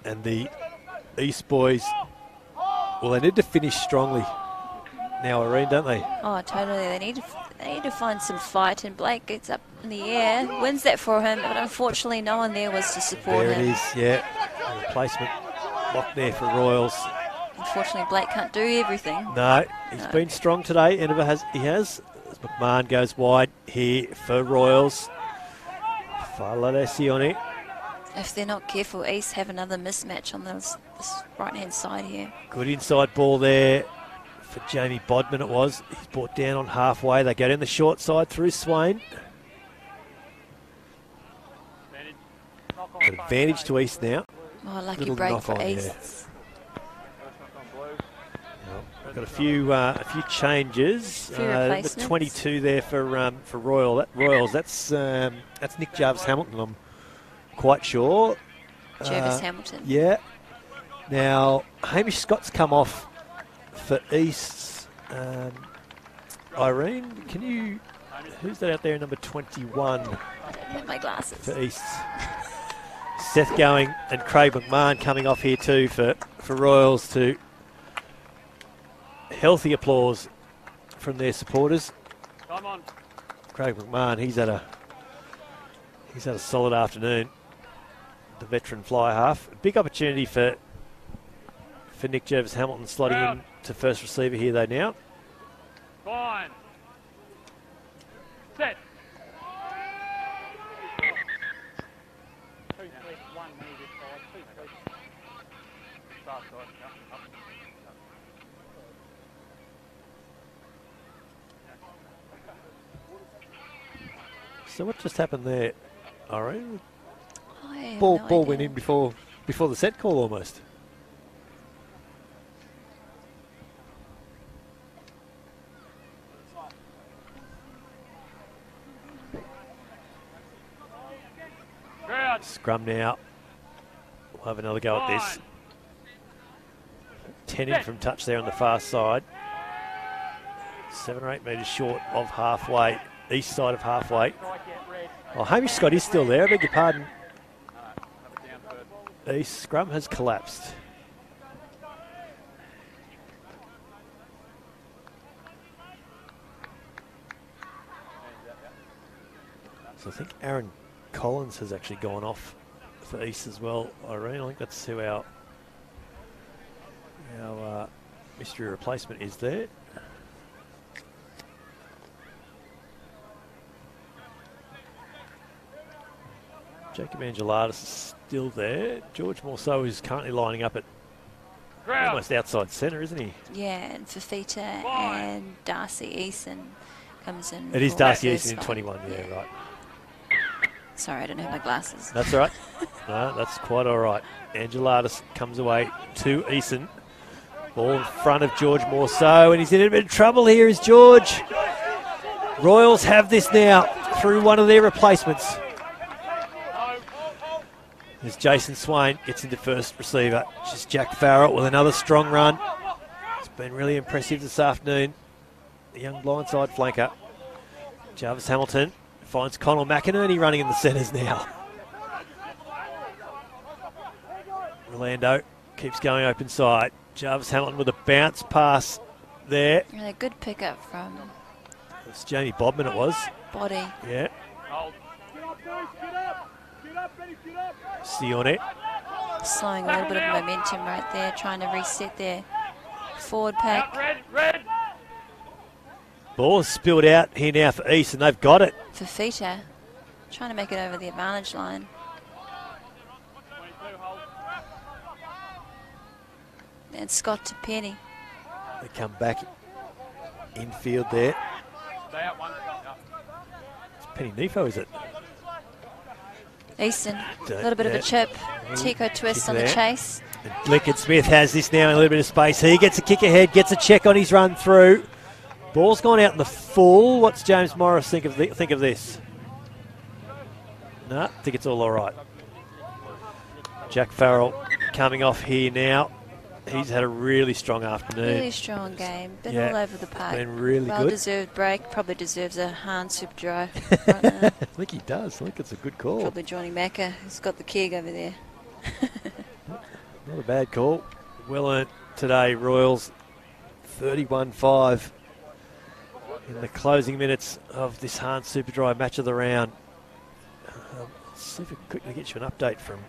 S1: And the East boys, well, they need to finish strongly now, Irene, don't they?
S2: Oh, totally. They need to find some fight, and Blake gets up in the air, wins that for him, but unfortunately no one there was to support him.
S1: There it is, yeah. A replacement lock there for Royals.
S2: Unfortunately, Blake can't do everything.
S1: No, he's been strong today. He has. As McMahon goes wide here for Royals. Faladesi on it.
S2: If they're not careful, East have another mismatch on this right-hand side here.
S1: Good inside ball there for Jamie Bodman it was. He's brought down on halfway. They go down the short side through Swain. Got advantage to East now.
S2: Oh, lucky
S1: Little
S2: break
S1: knock
S2: for
S1: on,
S2: East.
S1: Yeah. Got a few changes. The 22 there for Royals. That's Nick Jarvis Hamilton. I'm quite sure.
S2: Jarvis Hamilton.
S1: Yeah. Now Hamish Scott's come off for East. Irene, who's that out there? Number 21.
S2: I don't have my glasses.
S1: For East. Seth going and Craig McMahon coming off here too for Royals to healthy applause from their supporters.
S3: Come on.
S1: Craig McMahon, he's had a solid afternoon. The veteran fly half. A big opportunity for Nick Jarvis Hamilton slotting in to first receiver here though now.
S3: Fine. Set.
S1: So what just happened there, Irene?
S2: I
S1: Ball
S2: have no
S1: went
S2: idea.
S1: in before the set call almost. Scrum now. We'll have another go at this. 10 in from touch there on the far side. 7 or 8 metres short of halfway, east side of halfway. Oh, Hamish Scott is still there, I beg your pardon. East scrum has collapsed. So I think Aaron Collins has actually gone off for East as well, Irene. I think that's who our mystery replacement is there. Jacob Angelatis is still there. George Morceau is currently lining up at almost outside centre, isn't he?
S2: Yeah, and Fafita and Darcy Eason comes in.
S1: It is
S2: for
S1: Darcy
S2: first
S1: Eason in
S2: fight.
S1: 21, yeah, right.
S2: Sorry, I don't have my glasses.
S1: That's all right. No, that's quite all right. Angelatis comes away to Eason. Ball in front of George Morceau, and he's in a bit of trouble here, is George. Royals have this now through one of their replacements. As Jason Swain gets into first receiver. Just Jack Farrell with another strong run. It's been really impressive this afternoon. The young blindside flanker. Jarvis Hamilton finds Connell McInerney running in the centres now. Rolando keeps going open side. Jarvis Hamilton with a bounce pass there.
S2: And a good pickup from
S1: It's Jamie Bodman it was.
S2: Body.
S1: Yeah. Sione.
S2: Slowing a little bit of momentum right there, trying to reset their forward pack.
S3: Red.
S1: Ball is spilled out here now for East, and they've got it.
S2: Fafita trying to make it over the advantage line. And Scott to Penny.
S1: They come back infield there.
S3: Stay out one.
S1: It's Penny Nefo, is it?
S2: Easton, a little bit of a chip. Tico twist on the chase.
S1: And Lincoln Smith has this now in a little bit of space. He gets a kick ahead, gets a check on his run through. Ball's gone out in the full. What's James Morris think of this? No, I think it's all right. Jack Farrell coming off here now. He's had a really strong afternoon.
S2: Really strong game. Been all over the park.
S1: Been really good.
S2: Well-deserved break. Probably deserves a Hahn Super Dry right now.
S1: I think he does. I think it's a good call.
S2: Probably Johnny Macca, who's got the keg over there.
S1: Not a bad call. Well earned today, Royals. 31-5 in the closing minutes of this Hahn Super Dry match of the round. Let's see if we can quickly get you an update from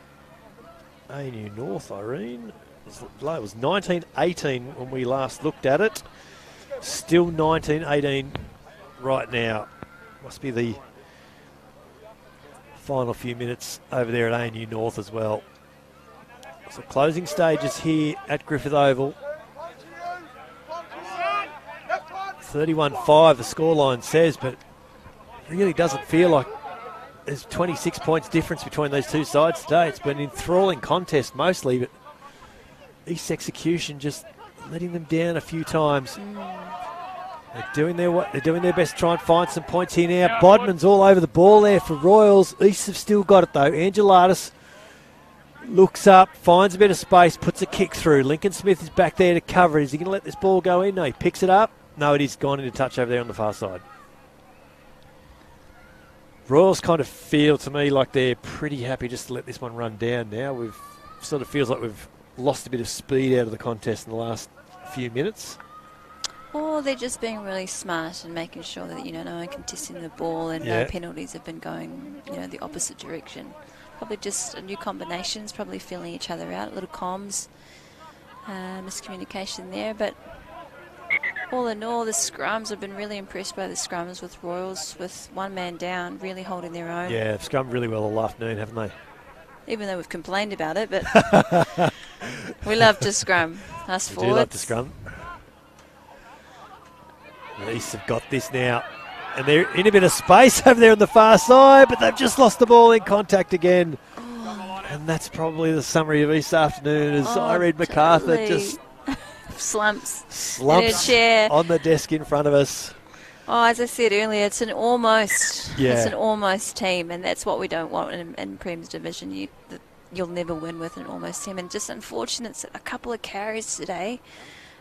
S1: ANU North, Irene. It was 19-18 when we last looked at it. Still 19-18 right now. Must be the final few minutes over there at ANU North as well. So closing stages here at Griffith Oval. 31-5 the scoreline says, but it really doesn't feel like there's 26 points difference between those two sides today. It's been an enthralling contest mostly, but East's execution just letting them down a few times. They're doing their best to try and find some points here now. Bodman's all over the ball there for Royals. East have still got it though. Angelatis looks up, finds a bit of space, puts a kick through. Lincoln Smith is back there to cover. Is he going to let this ball go in? No, he picks it up. No, it is gone into touch over there on the far side. Royals kind of feel to me like they're pretty happy just to let this one run down now. We've sort of feels like we've lost a bit of speed out of the contest in the last few minutes.
S2: Or they're just being really smart and making sure that, no one contesting the ball and no penalties have been going, the opposite direction. Probably just new combinations, probably feeling each other out, a little comms, miscommunication there. But all in all, the scrums, I've been really impressed by the scrums with Royals, with one man down, really holding their own.
S1: Yeah, they've scrummed really well all afternoon, haven't they?
S2: Even though we've complained about it, but we love to scrum, us forwards.
S1: We do love to scrum. The East have got this now. And they're in a bit of space over there on the far side, but they've just lost the ball in contact again. And that's probably the summary of East afternoon as Irene MacArthur just
S2: slumps in her chair
S1: on the desk in front of us.
S2: Oh, as I said earlier, it's an almost team, and that's what we don't want in Prem's division. You'll never win with an almost team, and just unfortunate that a couple of carries today,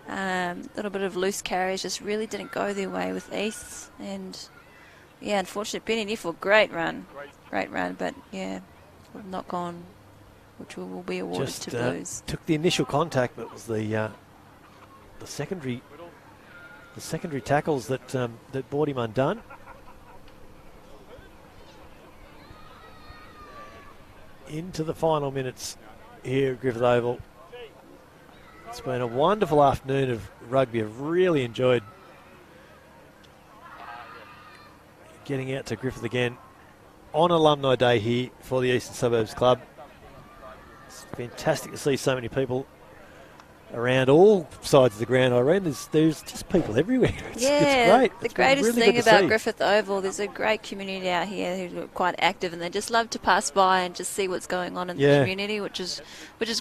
S2: a little bit of loose carries, just really didn't go their way with East. And yeah, unfortunate. Penny Neffel, great run, but yeah, not gone, which will be awarded to Blues.
S1: Took the initial contact, but it was the secondary tackles that brought him undone. Into the final minutes here at Griffith Oval. It's been a wonderful afternoon of rugby. I've really enjoyed getting out to Griffith again on Alumni Day here for the Eastern Suburbs Club. It's fantastic to see so many people around all sides of the ground, Irene. There's just people everywhere. It's great.
S2: The greatest thing about Griffith Oval, there's a great community out here who are quite active, and they just love to pass by and just see what's going on in the community, which is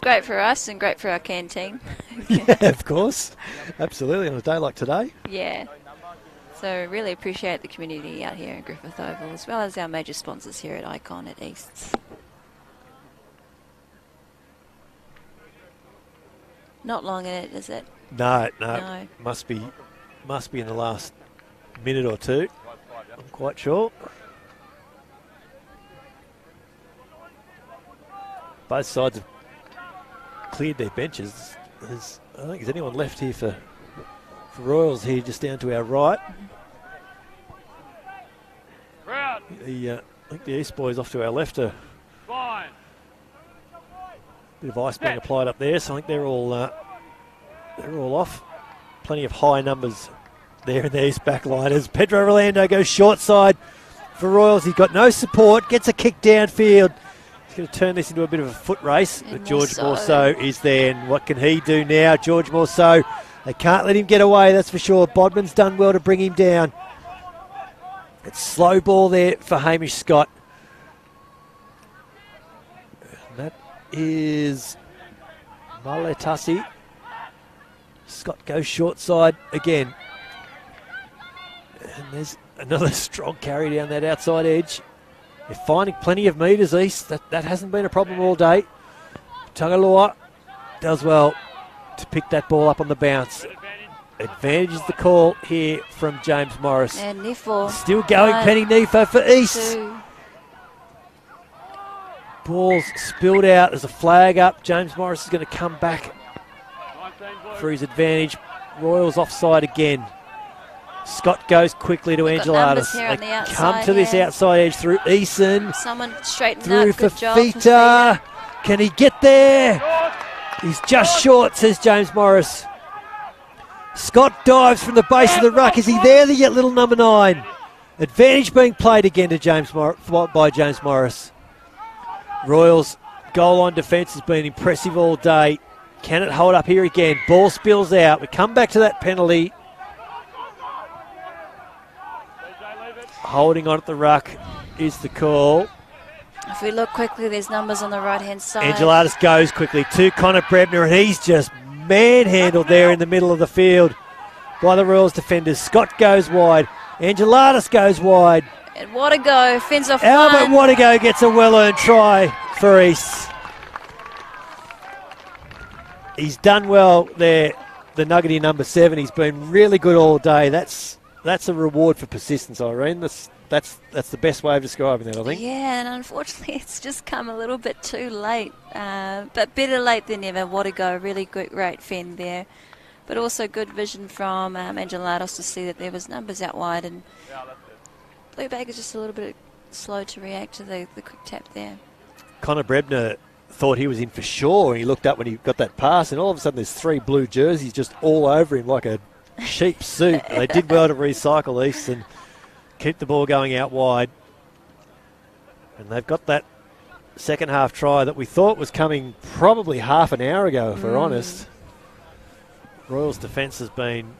S2: great for us and great for our canteen.
S1: Yeah, of course. Absolutely, on a day like today.
S2: Yeah. So really appreciate the community out here in Griffith Oval, as well as our major sponsors here at Icon at East. Not long in it, is it?
S1: No. Must be in the last minute or two. I'm quite sure. Both sides have cleared their benches. I don't think there's anyone left here for Royals here, just down to our right. I think the East boys off to our left are.
S3: Fine.
S1: Bit of ice being applied up there, so I think they're all off. Plenty of high numbers there in the East back line as Pedro Rolando goes short side for Royals. He's got no support, gets a kick downfield. He's going to turn this into a bit of a foot race, but George Morceau is there, and what can he do now? George Morceau, they can't let him get away, that's for sure. Bodman's done well to bring him down. It's slow ball there for Hamish Scott. And that is Maletasi. Scott goes short side again. And there's another strong carry down that outside edge. They're finding plenty of metres, East. That hasn't been a problem all day. Tangaloa does well to pick that ball up on the bounce. Advantage is the call here from James Morris.
S2: And Neffel.
S1: Still going, Penny Neffel for East. Ball's spilled out. There's a flag up. James Morris is going to come back for his advantage. Royals offside again. Scott goes quickly to Angelatis. They come to this outside edge through Eason.
S2: Someone straighten
S1: through
S2: up. Good job,
S1: Fafita. Can he get there? He's just short, says James Morris. Scott dives from the base of the ruck. Is he there yet, little number 9? Advantage being played again to by James Morris. Royals' goal line defence has been impressive all day. Can it hold up here again? Ball spills out. We come back to that penalty. Holding on at the ruck is the call.
S2: If we look quickly, there's numbers on the right-hand side.
S1: Angelatis goes quickly to Connor Brebner, and he's just manhandled there in the middle of the field by the Royals defenders. Scott goes wide. Angelatis goes wide.
S2: And what a go. Fends off
S1: Albert
S2: one.
S1: Wadigo gets a well-earned try for East. He's done well there, the Nuggety number 7. He's been really good all day. That's a reward for persistence, Irene. That's the best way of describing that, I think.
S2: Yeah, and unfortunately it's just come a little bit too late. But better late than never. What a go. Really good, great fend there. But also good vision from Angelatos to see that there was numbers out wide. And Blue Bag is just a little bit slow to react to the quick tap there.
S1: Connor Brebner thought he was in for sure. He looked up when he got that pass, and all of a sudden there's 3 blue jerseys just all over him like a sheep suit. They did well to recycle East and keep the ball going out wide. And they've got that second half try that we thought was coming probably half an hour ago, if we're honest. Royals' defence has been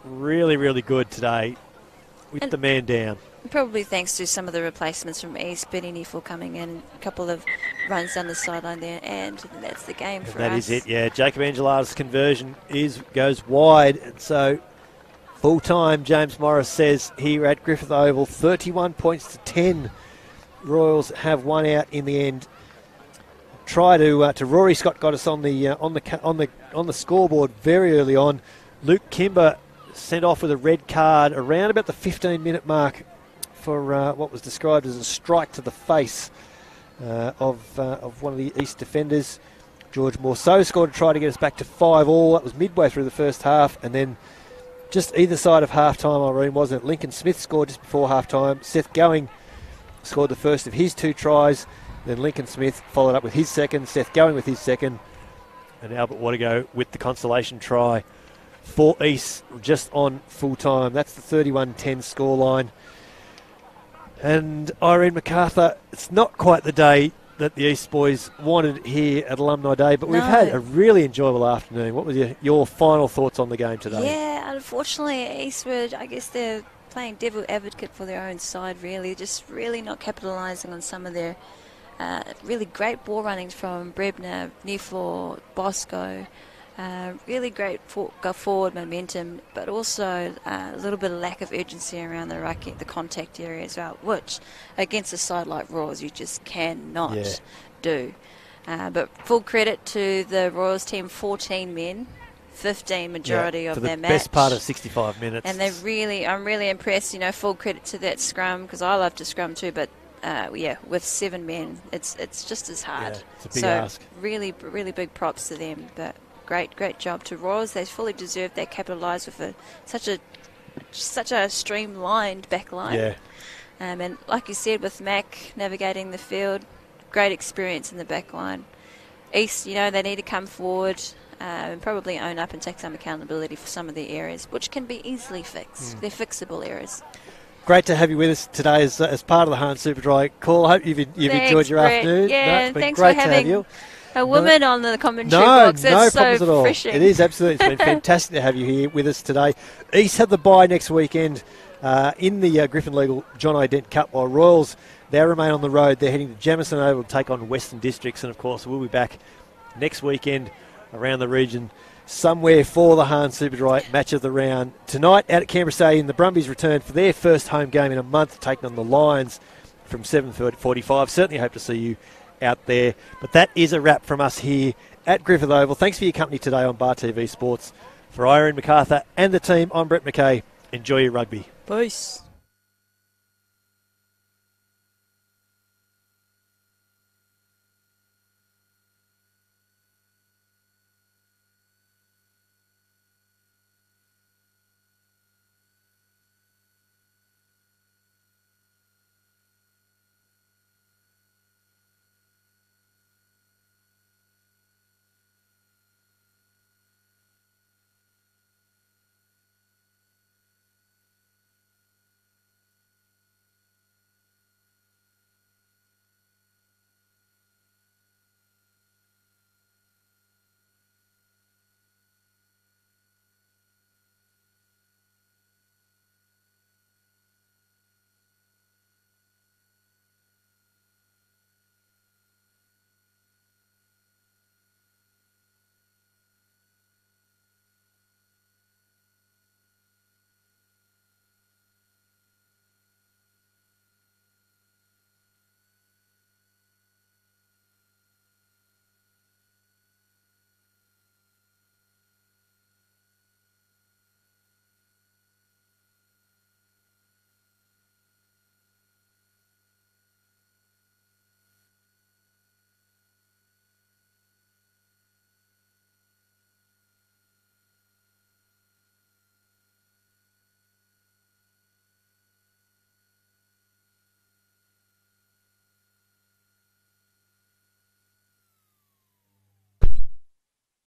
S1: really, really good today with the man down.
S2: Probably thanks to some of the replacements from East, Benny Neefel coming in, a couple of runs down the sideline there, and that's the game for us.
S1: That is it, yeah. Jacob Angelatis' conversion goes wide, and so full time, James Morris says here at Griffith Oval, 31 points to 10. Royals have one out in the end. Try to Rory Scott got us on the scoreboard very early on. Luke Kimber sent off with a red card around about the 15-minute mark for what was described as a strike to the face of one of the East defenders. George Morceau scored to try to get us back to 5-5. That was midway through the first half, and then just either side of half-time, Irene, wasn't it? Lincoln Smith scored just before half-time. Seth Going scored the first of his 2 tries. Then Lincoln Smith followed up with his second. Seth Going with his second. And Albert Wadigo with the consolation try for East just on full time. That's the 31-10 scoreline. And Irene MacArthur, it's not quite the day that the East boys wanted here at Alumni Day, but we've had a really enjoyable afternoon. What was your final thoughts on the game today?
S2: Yeah, unfortunately, Eastwood, I guess they're playing devil advocate for their own side, really. Just really not capitalising on some of their really great ball runnings from Brebner, Neefel, Bosco. Really great go forward momentum, but also a little bit of lack of urgency around the contact area as well, which against a side like Royals you just cannot do. But full credit to the Royals team, 14 men, 15 majority of their match.
S1: Best part of 65 minutes.
S2: And I'm really impressed. Full credit to that scrum, because I love to scrum too, but with 7 men, it's just as hard.
S1: Yeah, it's a big ask.
S2: Really, really big props to them. But great job to Royals. They fully deserved. They capitalised with such a streamlined back line.
S1: Yeah.
S2: And like you said, with Mac navigating the field, great experience in the back line. East, they need to come forward and probably own up and take some accountability for some of the areas, which can be easily fixed. They're fixable areas.
S1: Great to have you with us today as part of the Hahn Super Dry call. I hope you've enjoyed your afternoon.
S2: Yeah,
S1: it's been
S2: thanks
S1: great
S2: for
S1: to
S2: having
S1: have you.
S2: A woman on the commentary box. That's
S1: no
S2: so
S1: problems at all.
S2: refreshing.
S1: It is absolutely. It's been fantastic to have you here with us today. East have the bye next weekend in the Griffin Legal John I. Dent Cup, while Royals, they remain on the road. They're heading to Jamison Oval to take on Western Districts, and of course we'll be back next weekend around the region somewhere for the Hahn Super Dry match of the round. Tonight out at Canberra Stadium, the Brumbies return for their first home game in a month, taking on the Lions from 7:45. Certainly hope to see you out there. But that is a wrap from us here at Griffith Oval. Thanks for your company today on Bar TV Sports. For Irene MacArthur and the team, I'm Brett McKay. Enjoy your rugby.
S2: Peace.